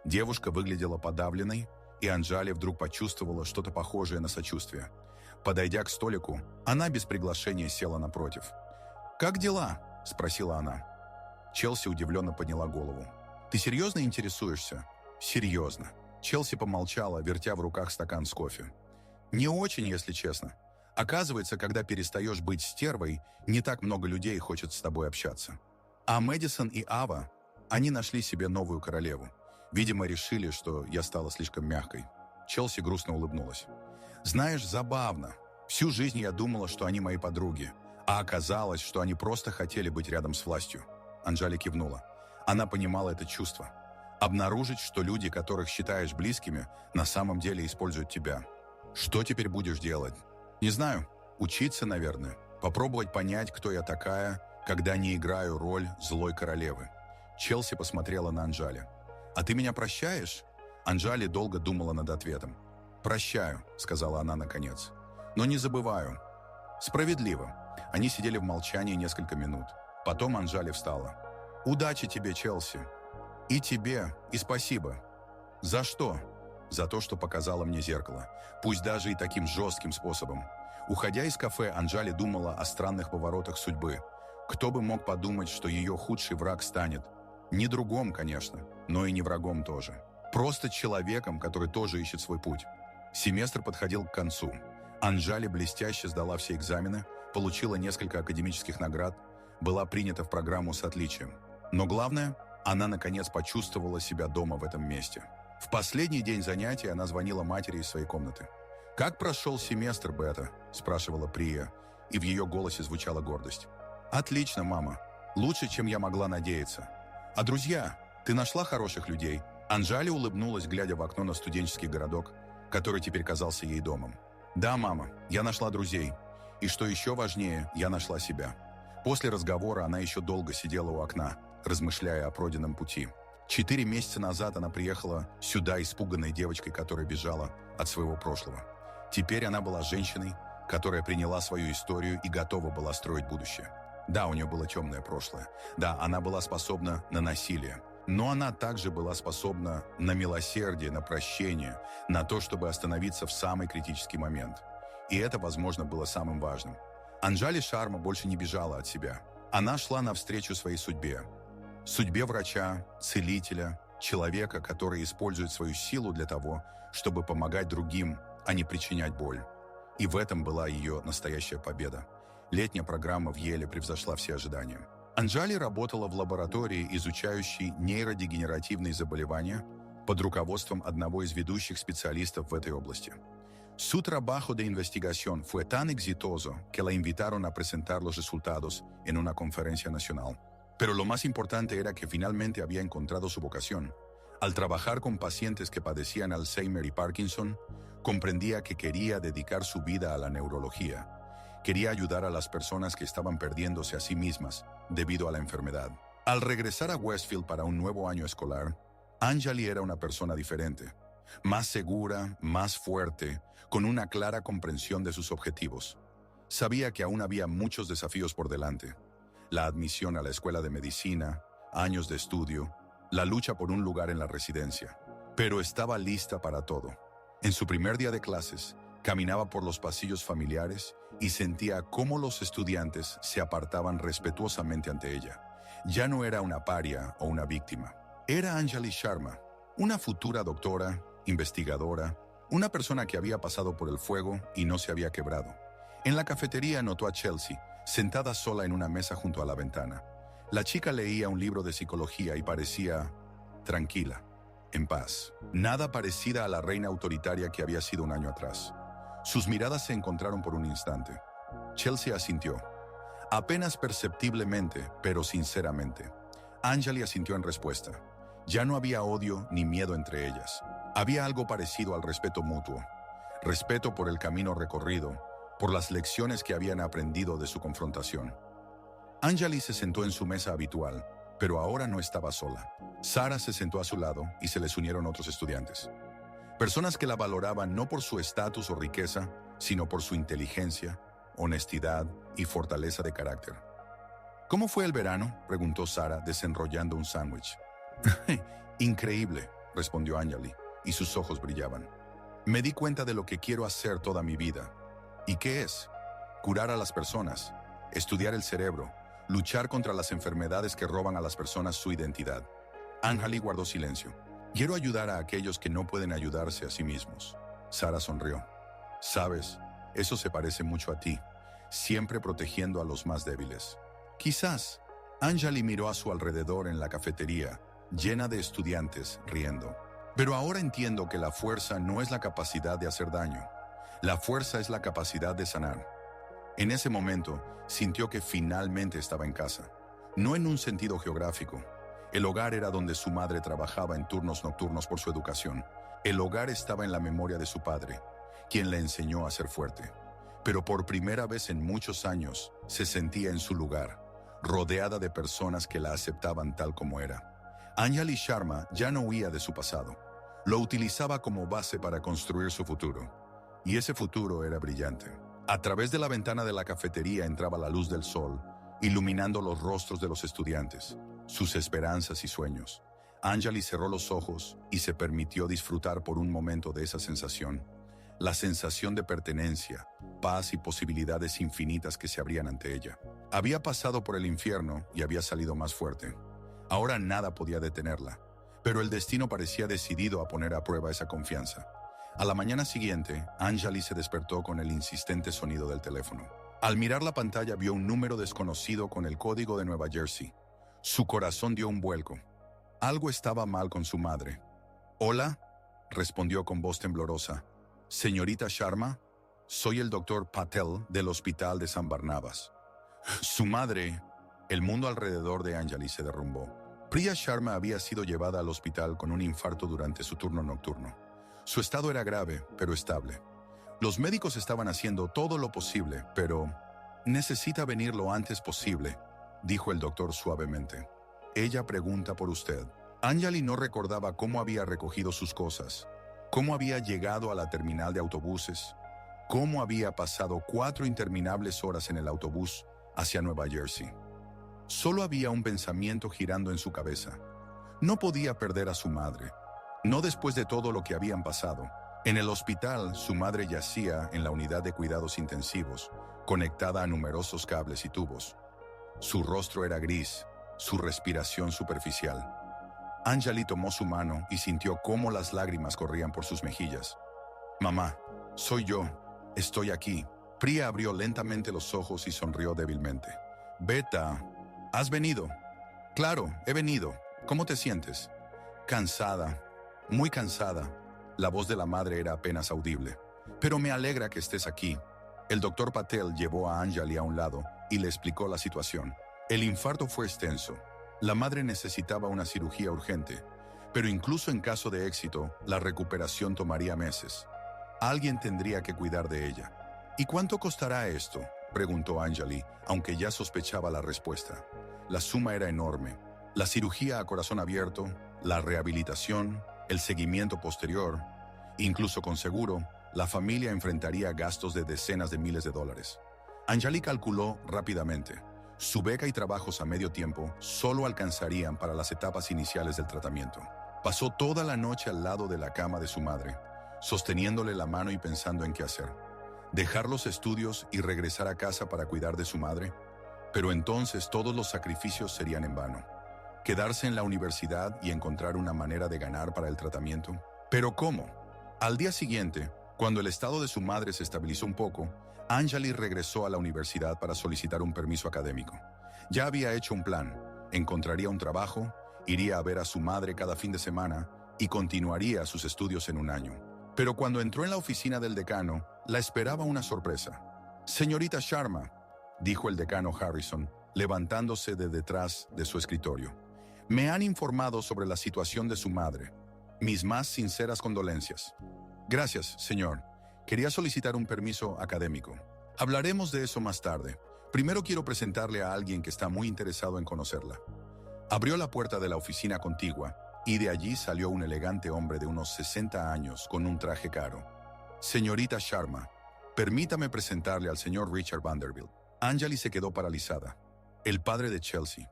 Девушка выглядела подавленной, и Анжали вдруг почувствовала что-то похожее на сочувствие. Подойдя к столику, она без приглашения села напротив. «Как дела?» – спросила она. Челси удивленно подняла голову. «Ты серьезно интересуешься?» «Серьезно». Челси помолчала, вертя в руках стакан с кофе. «Не очень, если честно. Оказывается, когда перестаешь быть стервой, не так много людей хочет с тобой общаться. А Мэдисон и Ава, они нашли себе новую королеву. Видимо, решили, что я стала слишком мягкой». Челси грустно улыбнулась. «Знаешь, забавно. Всю жизнь я думала, что они мои подруги, а оказалось, что они просто хотели быть рядом с властью». Анжали кивнула. Она понимала это чувство. Обнаружить, что люди, которых считаешь близкими, на самом деле используют тебя. «Что теперь будешь делать?» «Не знаю. Учиться, наверное. Попробовать понять, кто я такая, когда не играю роль злой королевы». Челси посмотрела на Анжали. «А ты меня прощаешь?» Анжали долго думала над ответом. «Прощаю», — сказала она наконец. «Но не забываю». «Справедливо». Они сидели в молчании несколько минут. Потом Анжали встала. «Удачи тебе, Челси». «И тебе, и спасибо». «За что?» «За то, что показала мне зеркало. Пусть даже и таким жестким способом». Уходя из кафе, Анжали думала о странных поворотах судьбы. Кто бы мог подумать, что ее худший враг станет? Не другом, конечно, но и не врагом тоже. Просто человеком, который тоже ищет свой путь. Семестр подходил к концу. Анжали блестяще сдала все экзамены, получила несколько академических наград, была принята в программу с отличием. Но главное, она наконец почувствовала себя дома в этом месте. В последний день занятий она звонила матери из своей комнаты. «Как прошел семестр, Бета?» – спрашивала Прия, и в ее голосе звучала гордость. «Отлично, мама. Лучше, чем я могла надеяться. А друзья, ты нашла хороших людей?» Анжали улыбнулась, глядя в окно на студенческий городок, который теперь казался ей домом. «Да, мама, я нашла друзей. И что еще важнее, я нашла себя». После разговора она еще долго сидела у окна, размышляя о пройденном пути. 4 месяца назад она приехала сюда испуганной девочкой, которая бежала от своего прошлого. Теперь она была женщиной, которая приняла свою историю и готова была строить будущее. Да, у нее было темное прошлое. Да, она была способна на насилие. Но она также была способна на милосердие, на прощение, на то, чтобы остановиться в самый критический момент. И это, возможно, было самым важным. Анжали Шарма больше не бежала от себя. Она шла навстречу своей судьбе. Судьбе врача, целителя, человека, который использует свою силу для того, чтобы помогать другим, а не причинять боль. И в этом была ее настоящая победа. Летняя программа в Йеле превзошла все ожидания. Анжали работала в лаборатории, изучающей нейродегенеративные заболевания, под руководством одного из ведущих специалистов в этой области. Su trabajo de investigación fue tan exitoso que la invitaron a presentar los resultados en una conferencia nacional. Pero lo más importante era que finalmente había encontrado su vocación. Al trabajar con pacientes que padecían Alzheimer y Parkinson, comprendía que quería dedicar su vida a la neurología. Quería ayudar a las personas que estaban perdiéndose a sí mismas debido a la enfermedad. Al regresar a Westfield para un nuevo año escolar, Anjali era una persona diferente, más segura, más fuerte, con una clara comprensión de sus objetivos. Sabía que aún había muchos desafíos por delante: la admisión a la escuela de medicina, años de estudio, la lucha por un lugar en la residencia. Pero estaba lista para todo. En su primer día de clases, caminaba por los pasillos familiares y sentía cómo los estudiantes se apartaban respetuosamente ante ella. Ya no era una paria o una víctima. Era Anjali Sharma, una futura doctora, investigadora, una persona que había pasado por el fuego y no se había quebrado. En la cafetería notó a Chelsea, sentada sola en una mesa junto a la ventana. La chica leía un libro de psicología y parecía tranquila, en paz. Nada parecida a la reina autoritaria que había sido un año atrás. Sus miradas se encontraron por un instante. Chelsea asintió, apenas perceptiblemente, pero sinceramente. Anjali asintió en respuesta. Ya no había odio ni miedo entre ellas. Había algo parecido al respeto mutuo. Respeto por el camino recorrido, por las lecciones que habían aprendido de su confrontación. Anjali se sentó en su mesa habitual, pero ahora no estaba sola. Sara se sentó a su lado y se les unieron otros estudiantes. Personas que la valoraban no por su estatus o riqueza, sino por su inteligencia, honestidad y fortaleza de carácter. ¿Cómo fue el verano?, preguntó Sara, desenrollando un sándwich. Increíble, respondió Anjali, y sus ojos brillaban. Me di cuenta de lo que quiero hacer toda mi vida. ¿Y qué es? Curar a las personas, estudiar el cerebro, luchar contra las enfermedades que roban a las personas su identidad. Anjali guardó silencio. Quiero ayudar a aquellos que no pueden ayudarse a sí mismos. Sara sonrió. Sabes, eso se parece mucho a ti, siempre protegiendo a los más débiles. Quizás. Anjali miró a su alrededor en la cafetería, llena de estudiantes, riendo. Pero ahora entiendo que la fuerza no es la capacidad de hacer daño. La fuerza es la capacidad de sanar. En ese momento, sintió que finalmente estaba en casa. No en un sentido geográfico. El hogar era donde su madre trabajaba en turnos nocturnos por su educación. El hogar estaba en la memoria de su padre, quien le enseñó a ser fuerte. Pero por primera vez en muchos años, se sentía en su lugar, rodeada de personas que la aceptaban tal como era. Anjali Sharma ya no huía de su pasado. Lo utilizaba como base para construir su futuro. Y ese futuro era brillante. A través de la ventana de la cafetería entraba la luz del sol, iluminando los rostros de los estudiantes, sus esperanzas y sueños. Anjali cerró los ojos y se permitió disfrutar por un momento de esa sensación. La sensación de pertenencia, paz y posibilidades infinitas que se abrían ante ella. Había pasado por el infierno y había salido más fuerte. Ahora nada podía detenerla, pero el destino parecía decidido a poner a prueba esa confianza. A la mañana siguiente, Anjali se despertó con el insistente sonido del teléfono. Al mirar la pantalla vio un número desconocido con el código de Nueva Jersey. Su corazón dio un vuelco. Algo estaba mal con su madre. «Hola», respondió con voz temblorosa. «Señorita Sharma, soy el doctor Patel del Hospital de San Barnabas». Su madre. El mundo alrededor de Anjali se derrumbó. Priya Sharma había sido llevada al hospital con un infarto durante su turno nocturno. Su estado era grave, pero estable. Los médicos estaban haciendo todo lo posible, pero «Necesita venir lo antes posible», dijo el doctor suavemente. «Ella pregunta por usted». Anjali no recordaba cómo había recogido sus cosas, cómo había llegado a la terminal de autobuses, cómo había pasado 4 interminables horas en el autobús hacia Nueva Jersey. Solo había un pensamiento girando en su cabeza. No podía perder a su madre, no después de todo lo que habían pasado. En el hospital, su madre yacía en la unidad de cuidados intensivos, conectada a numerosos cables y tubos. Su rostro era gris, su respiración superficial. Anjali tomó su mano y sintió cómo las lágrimas corrían por sus mejillas. «Mamá, soy yo. Estoy aquí». Priya abrió lentamente los ojos y sonrió débilmente. «Beta, ¿has venido?» «Claro, he venido. ¿Cómo te sientes?» «Cansada, muy cansada». La voz de la madre era apenas audible. «Pero me alegra que estés aquí». El doctor Patel llevó a Anjali a un lado y le explicó la situación. El infarto fue extenso. La madre necesitaba una cirugía urgente, pero incluso en caso de éxito, la recuperación tomaría meses. Alguien tendría que cuidar de ella. «¿Y cuánto costará esto?», preguntó Anjali, aunque ya sospechaba la respuesta. La suma era enorme. La cirugía a corazón abierto, la rehabilitación, el seguimiento posterior, incluso con seguro, la familia enfrentaría gastos de decenas de miles de dólares. Anjali calculó rápidamente. Su beca y trabajos a medio tiempo solo alcanzarían para las etapas iniciales del tratamiento. Pasó toda la noche al lado de la cama de su madre, sosteniéndole la mano y pensando en qué hacer. Dejar los estudios y regresar a casa para cuidar de su madre. Pero entonces todos los sacrificios serían en vano. Quedarse en la universidad y encontrar una manera de ganar para el tratamiento. ¿Pero cómo? Al día siguiente, cuando el estado de su madre se estabilizó un poco, Anjali regresó a la universidad para solicitar un permiso académico. Ya había hecho un plan. Encontraría un trabajo, iría a ver a su madre cada fin de semana y continuaría sus estudios en un año. Pero cuando entró en la oficina del decano, la esperaba una sorpresa. «Señorita Sharma», dijo el decano Harrison, levantándose de detrás de su escritorio. «Me han informado sobre la situación de su madre. Mis más sinceras condolencias». «Gracias, señor. Quería solicitar un permiso académico. Hablaremos de eso más tarde. Primero quiero presentarle a alguien que está muy interesado en conocerla». Abrió la puerta de la oficina contigua y de allí salió un elegante hombre de unos 60 años con un traje caro. «Señorita Sharma, permítame presentarle al señor Richard Vanderbilt». Anjali se quedó paralizada. El padre de Chelsea.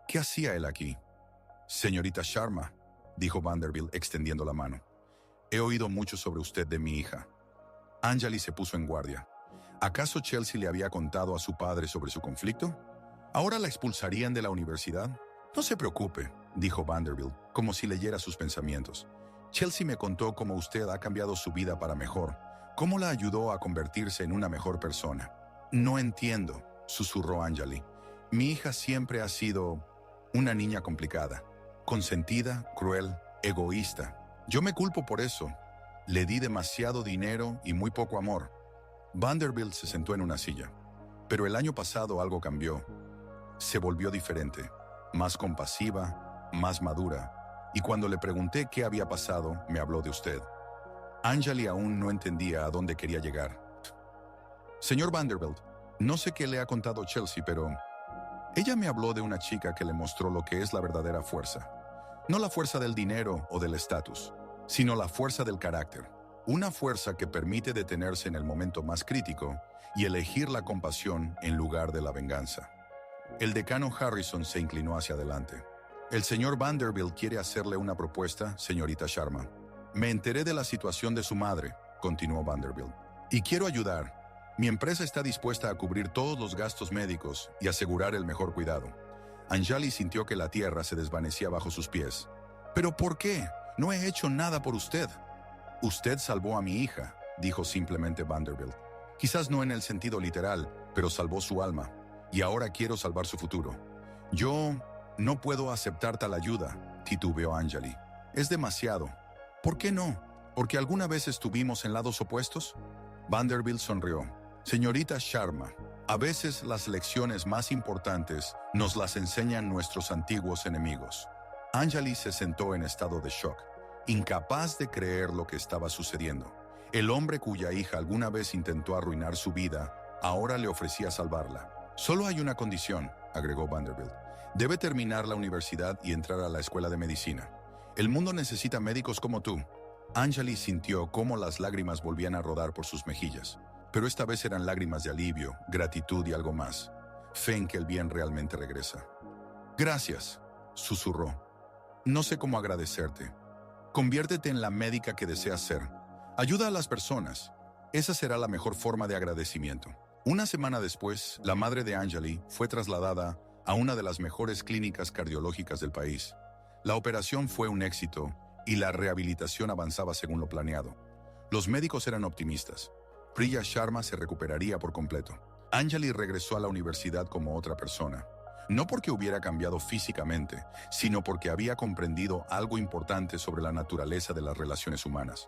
¿Qué hacía él aquí? «Señorita Sharma», dijo Vanderbilt extendiendo la mano. «He oído mucho sobre usted de mi hija». Anjali se puso en guardia. ¿Acaso Chelsea le había contado a su padre sobre su conflicto? ¿Ahora la expulsarían de la universidad? «No se preocupe», dijo Vanderbilt, como si leyera sus pensamientos. «Chelsea me contó cómo usted ha cambiado su vida para mejor, cómo la ayudó a convertirse en una mejor persona». «No entiendo», susurró Anjali. «Mi hija siempre ha sido una niña complicada, consentida, cruel, egoísta. Yo me culpo por eso. Le di demasiado dinero y muy poco amor». Vanderbilt se sentó en una silla. «Pero el año pasado algo cambió. Se volvió diferente, más compasiva, más madura. Y cuando le pregunté qué había pasado, me habló de usted». Anjali aún no entendía a dónde quería llegar. «Señor Vanderbilt, no sé qué le ha contado Chelsea, pero ella me habló de una chica que le mostró lo que es la verdadera fuerza. No la fuerza del dinero o del estatus, sino la fuerza del carácter. Una fuerza que permite detenerse en el momento más crítico y elegir la compasión en lugar de la venganza». El decano Harrison se inclinó hacia adelante. «El señor Vanderbilt quiere hacerle una propuesta, señorita Sharma». «Me enteré de la situación de su madre», continuó Vanderbilt, «y quiero ayudar. Mi empresa está dispuesta a cubrir todos los gastos médicos y asegurar el mejor cuidado». Anjali sintió que la tierra se desvanecía bajo sus pies. «¿Pero por qué? No he hecho nada por usted». «Usted salvó a mi hija», dijo simplemente Vanderbilt. «Quizás no en el sentido literal, pero salvó su alma. Y ahora quiero salvar su futuro». «Yo no puedo aceptar tal ayuda», titubeó Anjali. «Es demasiado». «¿Por qué no? ¿Porque alguna vez estuvimos en lados opuestos?» Vanderbilt sonrió. «Señorita Sharma, a veces las lecciones más importantes nos las enseñan nuestros antiguos enemigos». Anjali se sentó en estado de shock, incapaz de creer lo que estaba sucediendo. El hombre cuya hija alguna vez intentó arruinar su vida, ahora le ofrecía salvarla. «Solo hay una condición», agregó Vanderbilt. «Debe terminar la universidad y entrar a la escuela de medicina. El mundo necesita médicos como tú». Anjali sintió cómo las lágrimas volvían a rodar por sus mejillas. Pero esta vez eran lágrimas de alivio, gratitud y algo más. Fe en que el bien realmente regresa. «Gracias», susurró. «No sé cómo agradecerte. Conviértete en la médica que deseas ser. Ayuda a las personas. Esa será la mejor forma de agradecimiento». Una semana después, la madre de Anjali fue trasladada a una de las mejores clínicas cardiológicas del país. La operación fue un éxito y la rehabilitación avanzaba según lo planeado. Los médicos eran optimistas. Priya Sharma se recuperaría por completo. Anjali regresó a la universidad como otra persona. No porque hubiera cambiado físicamente, sino porque había comprendido algo importante sobre la naturaleza de las relaciones humanas.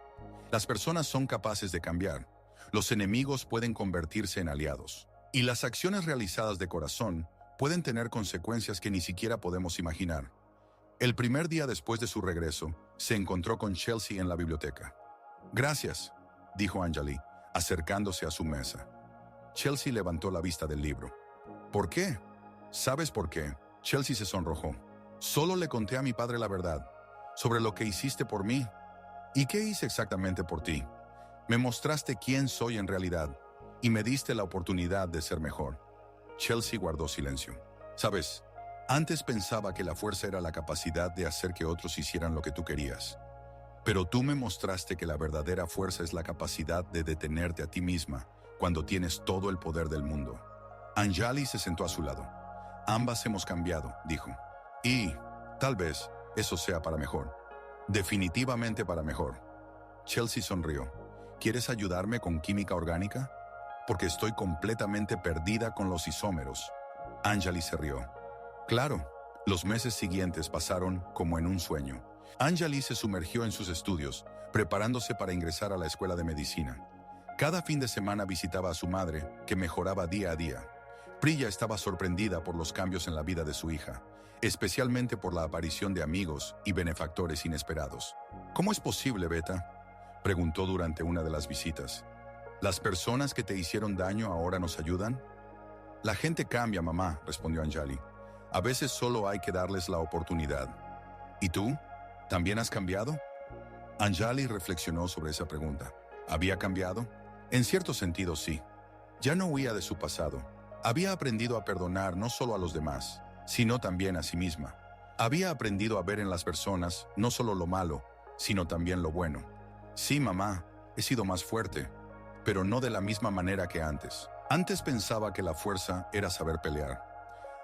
Las personas son capaces de cambiar. Los enemigos pueden convertirse en aliados. Y las acciones realizadas de corazón pueden tener consecuencias que ni siquiera podemos imaginar. El primer día después de su regreso, se encontró con Chelsea en la biblioteca. «Gracias», dijo Anjali, acercándose a su mesa. Chelsea levantó la vista del libro. ¿Por qué? ¿Sabes por qué? Chelsea se sonrojó. Solo le conté a mi padre la verdad, sobre lo que hiciste por mí. ¿Y qué hice exactamente por ti? Me mostraste quién soy en realidad, y me diste la oportunidad de ser mejor. Chelsea guardó silencio. ¿Sabes? Antes pensaba que la fuerza era la capacidad de hacer que otros hicieran lo que tú querías. Pero tú me mostraste que la verdadera fuerza es la capacidad de detenerte a ti misma cuando tienes todo el poder del mundo. Anjali se sentó a su lado. Ambas hemos cambiado, dijo. Y, tal vez, eso sea para mejor. Definitivamente para mejor. Chelsea sonrió. ¿Quieres ayudarme con química orgánica? Porque estoy completamente perdida con los isómeros. Anjali se rió. Claro. Los meses siguientes pasaron como en un sueño. Anjali se sumergió en sus estudios, preparándose para ingresar a la escuela de medicina. Cada fin de semana visitaba a su madre, que mejoraba día a día. Priya estaba sorprendida por los cambios en la vida de su hija, especialmente por la aparición de amigos y benefactores inesperados. ¿Cómo es posible, Beta?, preguntó durante una de las visitas. ¿Las personas que te hicieron daño ahora nos ayudan? La gente cambia, mamá, respondió Anjali. A veces solo hay que darles la oportunidad. ¿Y tú? ¿También has cambiado? Anjali reflexionó sobre esa pregunta. ¿Había cambiado? En cierto sentido, sí. Ya no huía de su pasado. Había aprendido a perdonar no solo a los demás, sino también a sí misma. Había aprendido a ver en las personas no solo lo malo, sino también lo bueno. Sí, mamá, he sido más fuerte, pero no de la misma manera que antes. Antes pensaba que la fuerza era saber pelear.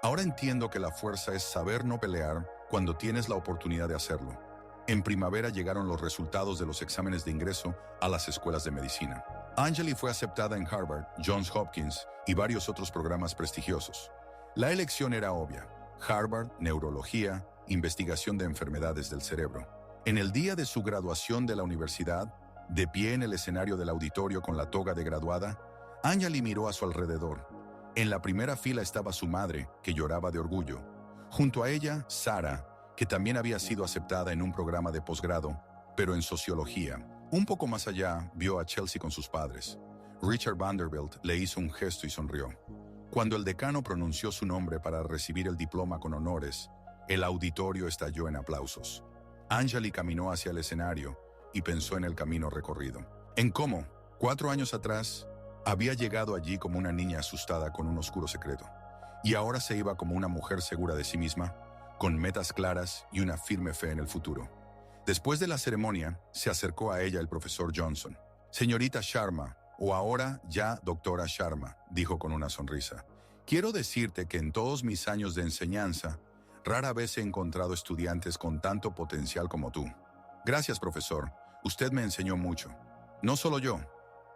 Ahora entiendo que la fuerza es saber no pelear cuando tienes la oportunidad de hacerlo. En primavera llegaron los resultados de los exámenes de ingreso a las escuelas de medicina. Anjali fue aceptada en Harvard, Johns Hopkins y varios otros programas prestigiosos. La elección era obvia: Harvard, neurología, investigación de enfermedades del cerebro. En el día de su graduación de la universidad, de pie en el escenario del auditorio con la toga de graduada, Anjali miró a su alrededor. En la primera fila estaba su madre, que lloraba de orgullo. Junto a ella, Sara, que también había sido aceptada en un programa de posgrado, pero en sociología. Un poco más allá, vio a Chelsea con sus padres. Richard Vanderbilt le hizo un gesto y sonrió. Cuando el decano pronunció su nombre para recibir el diploma con honores, el auditorio estalló en aplausos. Anjali caminó hacia el escenario y pensó en el camino recorrido. En cómo, 4 años atrás, había llegado allí como una niña asustada con un oscuro secreto, y ahora se iba como una mujer segura de sí misma, con metas claras y una firme fe en el futuro. Después de la ceremonia, se acercó a ella el profesor Johnson. «Señorita Sharma, o ahora ya doctora Sharma», dijo con una sonrisa. «Quiero decirte que en todos mis años de enseñanza, rara vez he encontrado estudiantes con tanto potencial como tú. Gracias, profesor. Usted me enseñó mucho. No solo yo».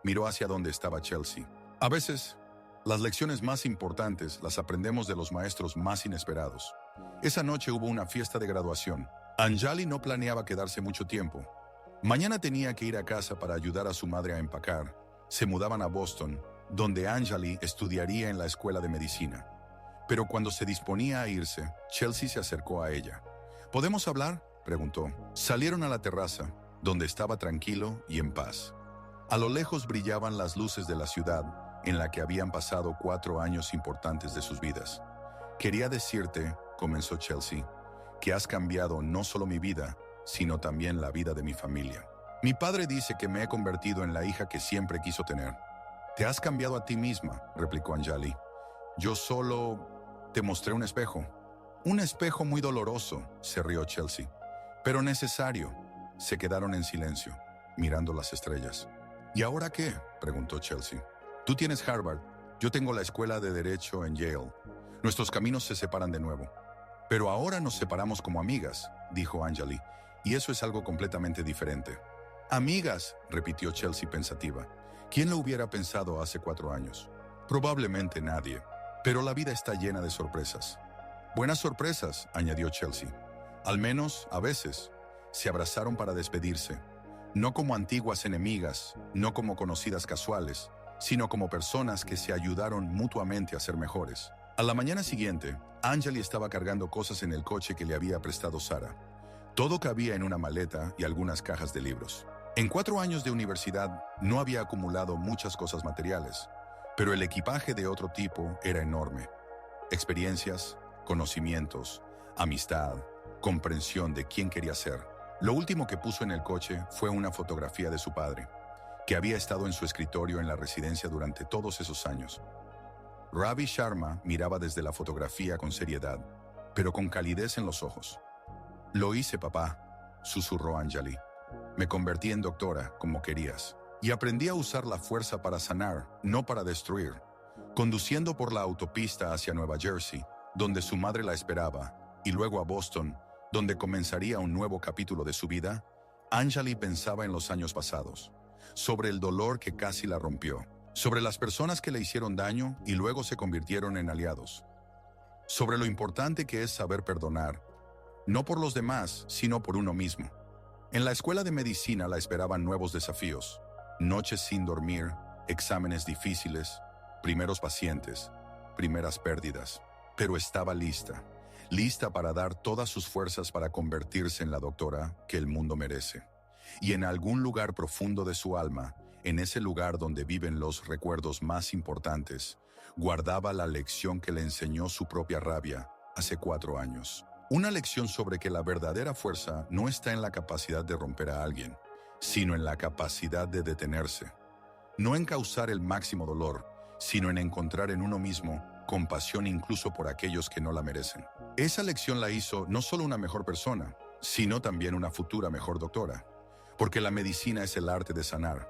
Miró hacia donde estaba Chelsea. A veces, las lecciones más importantes las aprendemos de los maestros más inesperados. Esa noche hubo una fiesta de graduación. Anjali no planeaba quedarse mucho tiempo. Mañana tenía que ir a casa para ayudar a su madre a empacar. Se mudaban a Boston, donde Anjali estudiaría en la escuela de medicina. Pero cuando se disponía a irse, Chelsea se acercó a ella. ¿Podemos hablar?, preguntó. Salieron a la terraza, donde estaba tranquilo y en paz. A lo lejos brillaban las luces de la ciudad en la que habían pasado 4 años importantes de sus vidas. «Quería decirte», comenzó Chelsea, «que has cambiado no solo mi vida, sino también la vida de mi familia. Mi padre dice que me he convertido en la hija que siempre quiso tener». «Te has cambiado a ti misma», replicó Anjali. «Yo solo te mostré un espejo». «Un espejo muy doloroso», se rió Chelsea. «Pero necesario». Se quedaron en silencio, mirando las estrellas. «¿Y ahora qué?», preguntó Chelsea. «Tú tienes Harvard, yo tengo la escuela de Derecho en Yale. Nuestros caminos se separan de nuevo». «Pero ahora nos separamos como amigas», dijo Anjali, «y eso es algo completamente diferente». «Amigas», repitió Chelsea pensativa. ¿Quién lo hubiera pensado hace 4 años? Probablemente nadie. Pero la vida está llena de sorpresas. «Buenas sorpresas», añadió Chelsea. «Al menos, a veces». Se abrazaron para despedirse. No como antiguas enemigas, no como conocidas casuales, sino como personas que se ayudaron mutuamente a ser mejores. A la mañana siguiente, Anjali estaba cargando cosas en el coche que le había prestado Sara. Todo cabía en una maleta y algunas cajas de libros. En 4 años de universidad no había acumulado muchas cosas materiales, Pero el equipaje de otro tipo era enorme. Experiencias, conocimientos, amistad, comprensión de quién quería ser. Lo último que puso en el coche fue una fotografía de su padre, que había estado en su escritorio en la residencia durante todos esos años. Ravi Sharma miraba desde la fotografía con seriedad, pero con calidez en los ojos. «Lo hice, papá», susurró Anjali. «Me convertí en doctora, como querías. Y aprendí a usar la fuerza para sanar, no para destruir». Conduciendo por la autopista hacia Nueva Jersey, donde su madre la esperaba, y luego a Boston, donde comenzaría un nuevo capítulo de su vida, Anjali pensaba en los años pasados, sobre el dolor que casi la rompió, sobre las personas que le hicieron daño y luego se convirtieron en aliados, sobre lo importante que es saber perdonar, no por los demás, sino por uno mismo. En la escuela de medicina la esperaban nuevos desafíos, noches sin dormir, exámenes difíciles, primeros pacientes, primeras pérdidas, pero estaba lista para dar todas sus fuerzas para convertirse en la doctora que el mundo merece. Y en algún lugar profundo de su alma, en ese lugar donde viven los recuerdos más importantes, guardaba la lección que le enseñó su propia rabia hace 4 años. Una lección sobre que la verdadera fuerza no está en la capacidad de romper a alguien, sino en la capacidad de detenerse. No en causar el máximo dolor, sino en encontrar en uno mismo compasión incluso por aquellos que no la merecen. Esa lección la hizo no solo una mejor persona, sino también una futura mejor doctora. Porque la medicina es el arte de sanar.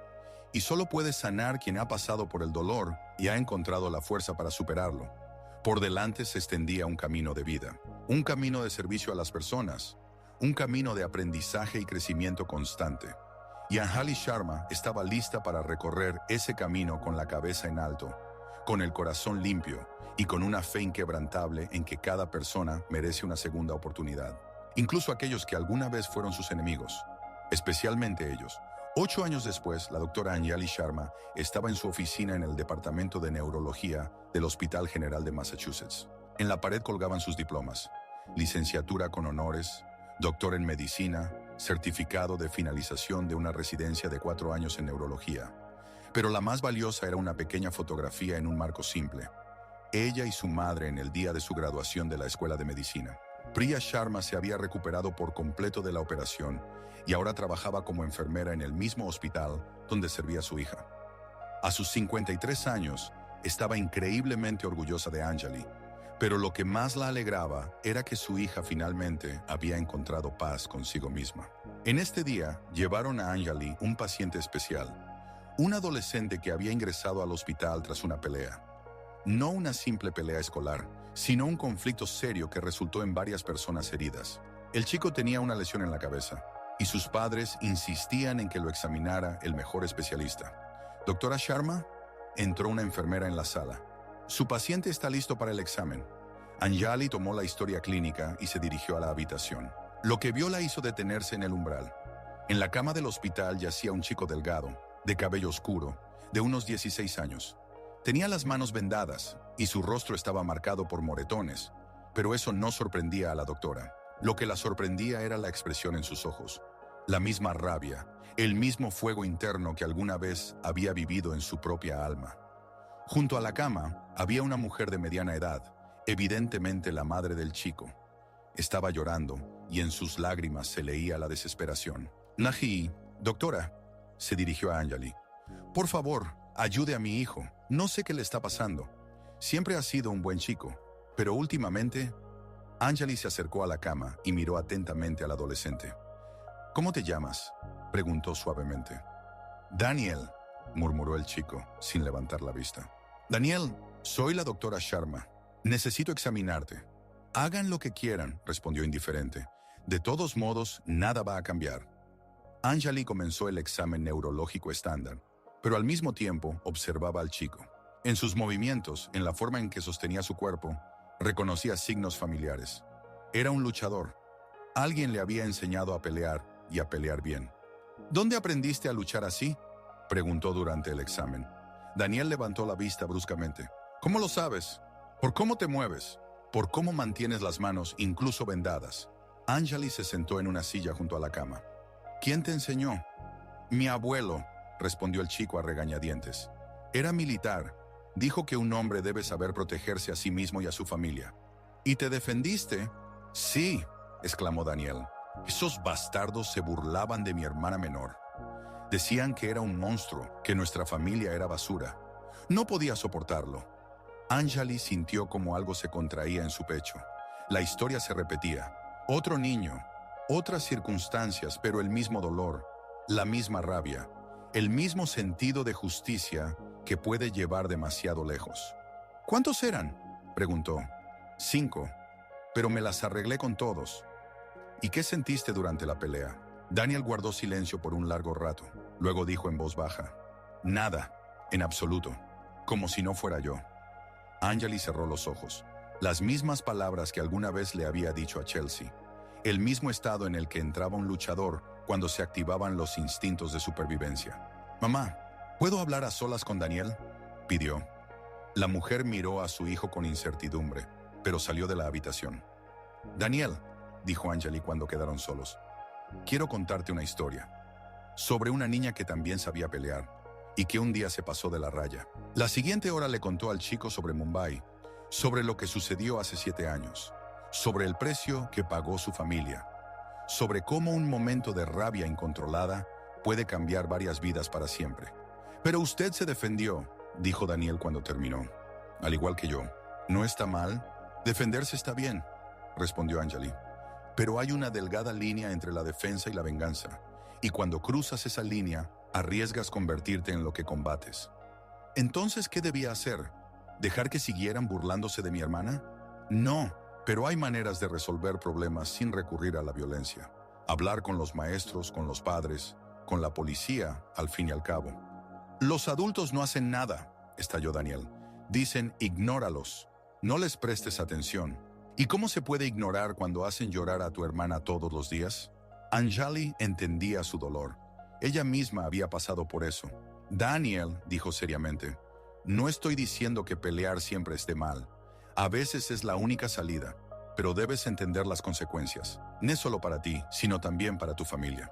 Y solo puede sanar quien ha pasado por el dolor y ha encontrado la fuerza para superarlo. Por delante se extendía un camino de vida, un camino de servicio a las personas, un camino de aprendizaje y crecimiento constante. Y Anjali Sharma estaba lista para recorrer ese camino con la cabeza en alto, con el corazón limpio y con una fe inquebrantable en que cada persona merece una segunda oportunidad, incluso aquellos que alguna vez fueron sus enemigos, especialmente ellos. 8 años después, la doctora Anjali Sharma estaba en su oficina en el Departamento de Neurología del Hospital General de Massachusetts. En la pared colgaban sus diplomas: licenciatura con honores, doctor en medicina, certificado de finalización de una residencia de 4 años en neurología. Pero la más valiosa era una pequeña fotografía en un marco simple. Ella y su madre en el día de su graduación de la escuela de medicina. Priya Sharma se había recuperado por completo de la operación y ahora trabajaba como enfermera en el mismo hospital donde servía a su hija. A sus 53 años, estaba increíblemente orgullosa de Anjali, pero lo que más la alegraba era que su hija finalmente había encontrado paz consigo misma. En este día, llevaron a Anjali un paciente especial, un adolescente que había ingresado al hospital tras una pelea. No una simple pelea escolar, sino un conflicto serio que resultó en varias personas heridas. El chico tenía una lesión en la cabeza, y sus padres insistían en que lo examinara el mejor especialista. «Doctora Sharma», entró una enfermera en la sala. «Su paciente está listo para el examen». Anjali tomó la historia clínica y se dirigió a la habitación. Lo que vio la hizo detenerse en el umbral. En la cama del hospital yacía un chico delgado, de cabello oscuro, de unos 16 años. Tenía las manos vendadas y su rostro estaba marcado por moretones, pero eso no sorprendía a la doctora. Lo que la sorprendía era la expresión en sus ojos, la misma rabia, el mismo fuego interno que alguna vez había vivido en su propia alma. Junto a la cama había una mujer de mediana edad, evidentemente la madre del chico. Estaba llorando y en sus lágrimas se leía la desesperación. «Naji, doctora», se dirigió a Anjali. «Por favor, ayude a mi hijo. No sé qué le está pasando. Siempre ha sido un buen chico, pero últimamente...». Anjali se acercó a la cama y miró atentamente al adolescente. «¿Cómo te llamas?», preguntó suavemente. «Daniel», murmuró el chico, sin levantar la vista. «Daniel, soy la doctora Sharma. Necesito examinarte». «Hagan lo que quieran», respondió indiferente. «De todos modos, nada va a cambiar». Anjali comenzó el examen neurológico estándar, pero al mismo tiempo observaba al chico. En sus movimientos, en la forma en que sostenía su cuerpo, reconocía signos familiares. Era un luchador. Alguien le había enseñado a pelear y a pelear bien. «¿Dónde aprendiste a luchar así?», preguntó durante el examen. Daniel levantó la vista bruscamente. «¿Cómo lo sabes? ¿Por cómo te mueves? ¿Por cómo mantienes las manos incluso vendadas?». Anjali se sentó en una silla junto a la cama. «¿Quién te enseñó?». «Mi abuelo», respondió el chico a regañadientes. «Era militar Dijo que un hombre debe saber protegerse a sí mismo y a su familia. ¿Y te defendiste? Sí, exclamó Daniel. Esos bastardos se burlaban de mi hermana menor. Decían que era un monstruo, que nuestra familia era basura. No podía soportarlo. Anjali sintió como algo se contraía en su pecho. La historia se repetía. Otro niño, otras circunstancias, pero el mismo dolor, la misma rabia, el mismo sentido de justicia que puede llevar demasiado lejos. ¿Cuántos eran?, preguntó. 5, pero me las arreglé con todos. ¿Y qué sentiste durante la pelea? Daniel guardó silencio por un largo rato. Luego dijo en voz baja: nada, en absoluto, como si no fuera yo. Anjali cerró los ojos. Las mismas palabras que alguna vez le había dicho a Chelsea. El mismo estado en el que entraba un luchador cuando se activaban los instintos de supervivencia. «Mamá, ¿puedo hablar a solas con Daniel?», pidió. La mujer miró a su hijo con incertidumbre, pero salió de la habitación. «Daniel», dijo Anjali cuando quedaron solos, «quiero contarte una historia sobre una niña que también sabía pelear y que un día se pasó de la raya». La siguiente hora le contó al chico sobre Mumbai, sobre lo que sucedió hace 7 años, sobre el precio que pagó su familia, sobre cómo un momento de rabia incontrolada puede cambiar varias vidas para siempre. «Pero usted se defendió», dijo Daniel cuando terminó. «Al igual que yo». «No está mal. Defenderse está bien», respondió Anjali. «Pero hay una delgada línea entre la defensa y la venganza, y cuando cruzas esa línea, arriesgas convertirte en lo que combates». «Entonces, ¿qué debía hacer? ¿Dejar que siguieran burlándose de mi hermana?». «No, pero hay maneras de resolver problemas sin recurrir a la violencia. Hablar con los maestros, con los padres, con la policía, al fin y al cabo». «Los adultos no hacen nada», estalló Daniel. «Dicen, ignóralos. No les prestes atención». «¿Y cómo se puede ignorar cuando hacen llorar a tu hermana todos los días?». Anjali entendía su dolor. Ella misma había pasado por eso. «Daniel», dijo seriamente, «no estoy diciendo que pelear siempre esté mal. A veces es la única salida, pero debes entender las consecuencias. No solo para ti, sino también para tu familia».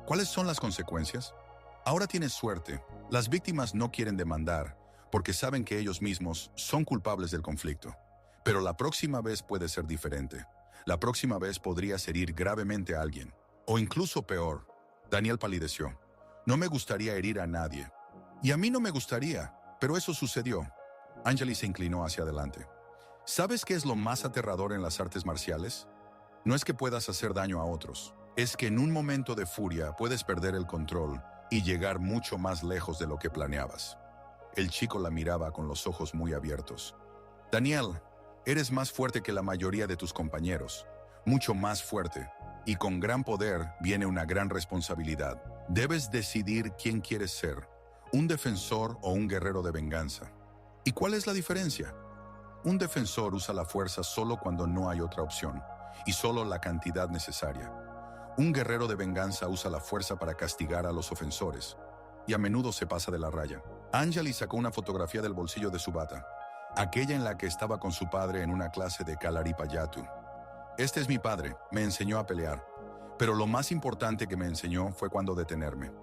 «¿Cuáles son las consecuencias?». «Ahora tienes suerte. Las víctimas no quieren demandar porque saben que ellos mismos son culpables del conflicto. Pero la próxima vez puede ser diferente. La próxima vez podrías herir gravemente a alguien. O incluso peor». Daniel palideció. «No me gustaría herir a nadie. Y a mí no me gustaría, pero eso sucedió». Anjali se inclinó hacia adelante. «¿Sabes qué es lo más aterrador en las artes marciales? No es que puedas hacer daño a otros. Es que en un momento de furia puedes perder el control y llegar mucho más lejos de lo que planeabas». El chico la miraba con los ojos muy abiertos. «Daniel, eres más fuerte que la mayoría de tus compañeros. Mucho más fuerte. Y con gran poder viene una gran responsabilidad. Debes decidir quién quieres ser, un defensor o un guerrero de venganza. ¿Y cuál es la diferencia? Un defensor usa la fuerza solo cuando no hay otra opción, y solo la cantidad necesaria. Un guerrero de venganza usa la fuerza para castigar a los ofensores, y a menudo se pasa de la raya». Anjali sacó una fotografía del bolsillo de su bata, aquella en la que estaba con su padre en una clase de Kalaripayattu. «Este es mi padre, me enseñó a pelear, pero lo más importante que me enseñó fue cuándo detenerme».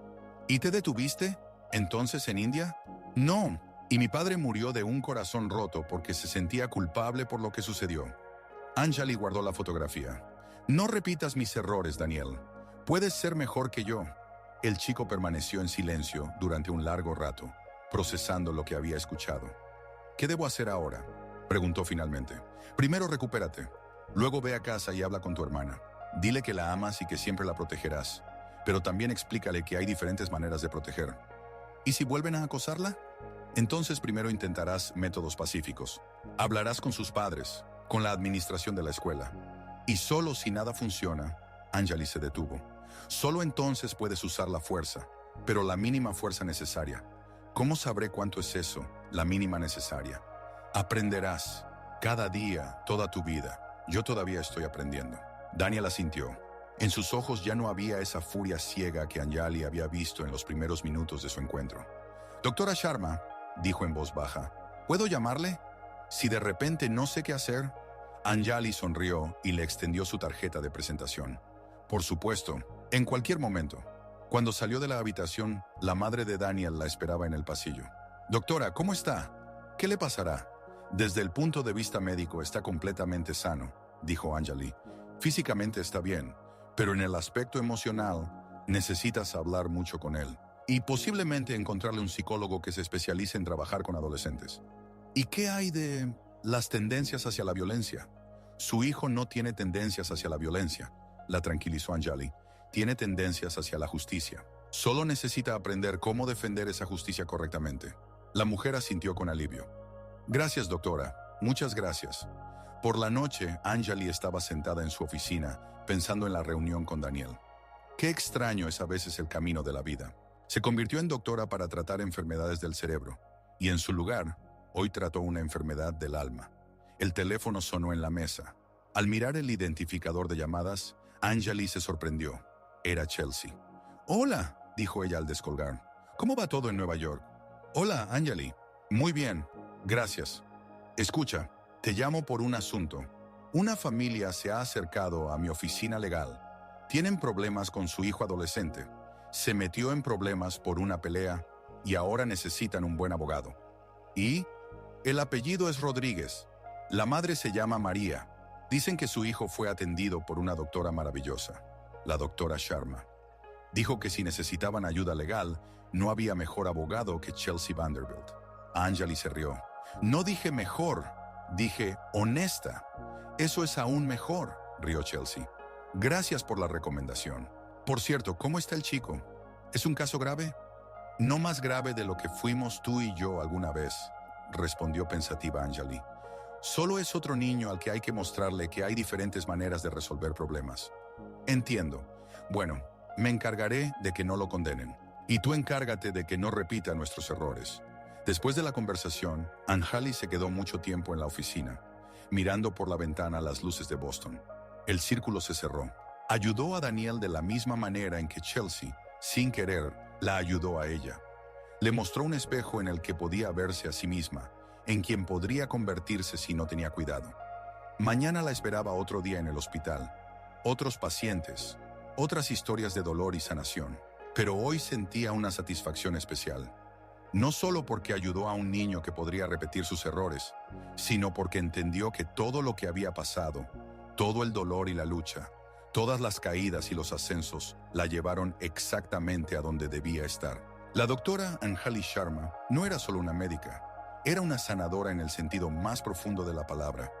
«¿Y te detuviste entonces en India?». «No, y mi padre murió de un corazón roto porque se sentía culpable por lo que sucedió». Anjali guardó la fotografía. «No repitas mis errores, Daniel. Puedes ser mejor que yo». El chico permaneció en silencio durante un largo rato, procesando lo que había escuchado. «¿Qué debo hacer ahora?», preguntó finalmente. «Primero recupérate. Luego ve a casa y habla con tu hermana. Dile que la amas y que siempre la protegerás. Pero también explícale que hay diferentes maneras de proteger. ¿Y si vuelven a acosarla? Entonces primero intentarás métodos pacíficos. Hablarás con sus padres, con la administración de la escuela. Y solo si nada funciona», Anjali se detuvo, «solo entonces puedes usar la fuerza, pero la mínima fuerza necesaria». «¿Cómo sabré cuánto es eso, la mínima necesaria?». «Aprenderás, cada día, toda tu vida. Yo todavía estoy aprendiendo». Daniel asintió. En sus ojos ya no había esa furia ciega que Anjali había visto en los primeros minutos de su encuentro. «Doctora Sharma», dijo en voz baja, «¿puedo llamarle? Si de repente no sé qué hacer». Anjali sonrió y le extendió su tarjeta de presentación. «Por supuesto, en cualquier momento». Cuando salió de la habitación, la madre de Daniel la esperaba en el pasillo. «Doctora, ¿cómo está?». ¿Qué le pasará? Desde el punto de vista médico está completamente sano, dijo Anjali. Físicamente está bien, pero en el aspecto emocional necesitas hablar mucho con él y posiblemente encontrarle un psicólogo que se especialice en trabajar con adolescentes. ¿Y qué hay de las tendencias hacia la violencia? Su hijo no tiene tendencias hacia la violencia, la tranquilizó Anjali. Tiene tendencias hacia la justicia. Solo necesita aprender cómo defender esa justicia correctamente. La mujer asintió con alivio. Gracias, doctora. Muchas gracias. Por la noche, Anjali estaba sentada en su oficina, pensando en la reunión con Daniel. Qué extraño es a veces el camino de la vida. Se convirtió en doctora para tratar enfermedades del cerebro, y en su lugar, hoy trató una enfermedad del alma. El teléfono sonó en la mesa. Al mirar el identificador de llamadas, Anjali se sorprendió. Era Chelsea. «Hola», dijo ella al descolgar. «¿Cómo va todo en Nueva York?» «Hola, Anjali. Muy bien. Gracias. Escucha, te llamo por un asunto. Una familia se ha acercado a mi oficina legal. Tienen problemas con su hijo adolescente. Se metió en problemas por una pelea y ahora necesitan un buen abogado. Y el apellido es Rodríguez. La madre se llama María. Dicen que su hijo fue atendido por una doctora maravillosa, la doctora Sharma. Dijo que si necesitaban ayuda legal, no había mejor abogado que Chelsea Vanderbilt». Anjali se rió. «No dije mejor, dije honesta. Eso es aún mejor», rió Chelsea. «Gracias por la recomendación. Por cierto, ¿cómo está el chico? ¿Es un caso grave?» «No más grave de lo que fuimos tú y yo alguna vez», respondió pensativa Anjali. «Solo es otro niño al que hay que mostrarle que hay diferentes maneras de resolver problemas». «Entiendo. Bueno, me encargaré de que no lo condenen. Y tú encárgate de que no repita nuestros errores». Después de la conversación, Anjali se quedó mucho tiempo en la oficina, mirando por la ventana las luces de Boston. El círculo se cerró. Ayudó a Daniel de la misma manera en que Chelsea, sin querer, la ayudó a ella. Le mostró un espejo en el que podía verse a sí misma, en quien podría convertirse si no tenía cuidado. Mañana la esperaba otro día en el hospital, otros pacientes, otras historias de dolor y sanación. Pero hoy sentía una satisfacción especial. No solo porque ayudó a un niño que podría repetir sus errores, sino porque entendió que todo lo que había pasado, todo el dolor y la lucha, todas las caídas y los ascensos, la llevaron exactamente a donde debía estar. La doctora Anjali Sharma no era solo una médica, era una sanadora en el sentido más profundo de la palabra.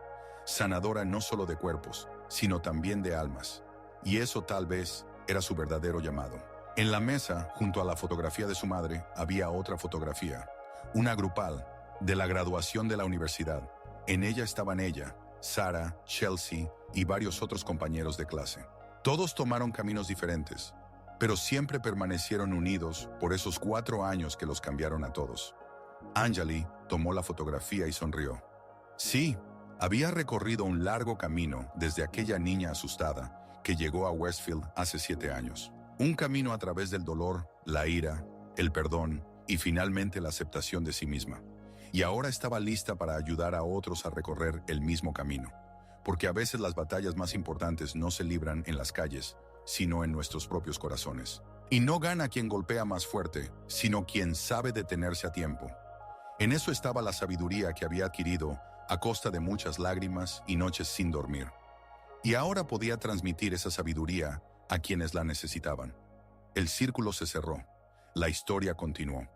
Sanadora no solo de cuerpos, sino también de almas. Y eso tal vez era su verdadero llamado. En la mesa, junto a la fotografía de su madre, había otra fotografía, una grupal, de la graduación de la universidad. En ella estaban ella, Sara, Chelsea y varios otros compañeros de clase. Todos tomaron caminos diferentes, pero siempre permanecieron unidos por esos 4 años que los cambiaron a todos. Anjali tomó la fotografía y sonrió. Sí, había recorrido un largo camino desde aquella niña asustada que llegó a Westfield hace 7 años. Un camino a través del dolor, la ira, el perdón y finalmente la aceptación de sí misma. Y ahora estaba lista para ayudar a otros a recorrer el mismo camino. Porque a veces las batallas más importantes no se libran en las calles, sino en nuestros propios corazones. Y no gana quien golpea más fuerte, sino quien sabe detenerse a tiempo. En eso estaba la sabiduría que había adquirido a costa de muchas lágrimas y noches sin dormir. Y ahora podía transmitir esa sabiduría a quienes la necesitaban. El círculo se cerró. La historia continuó.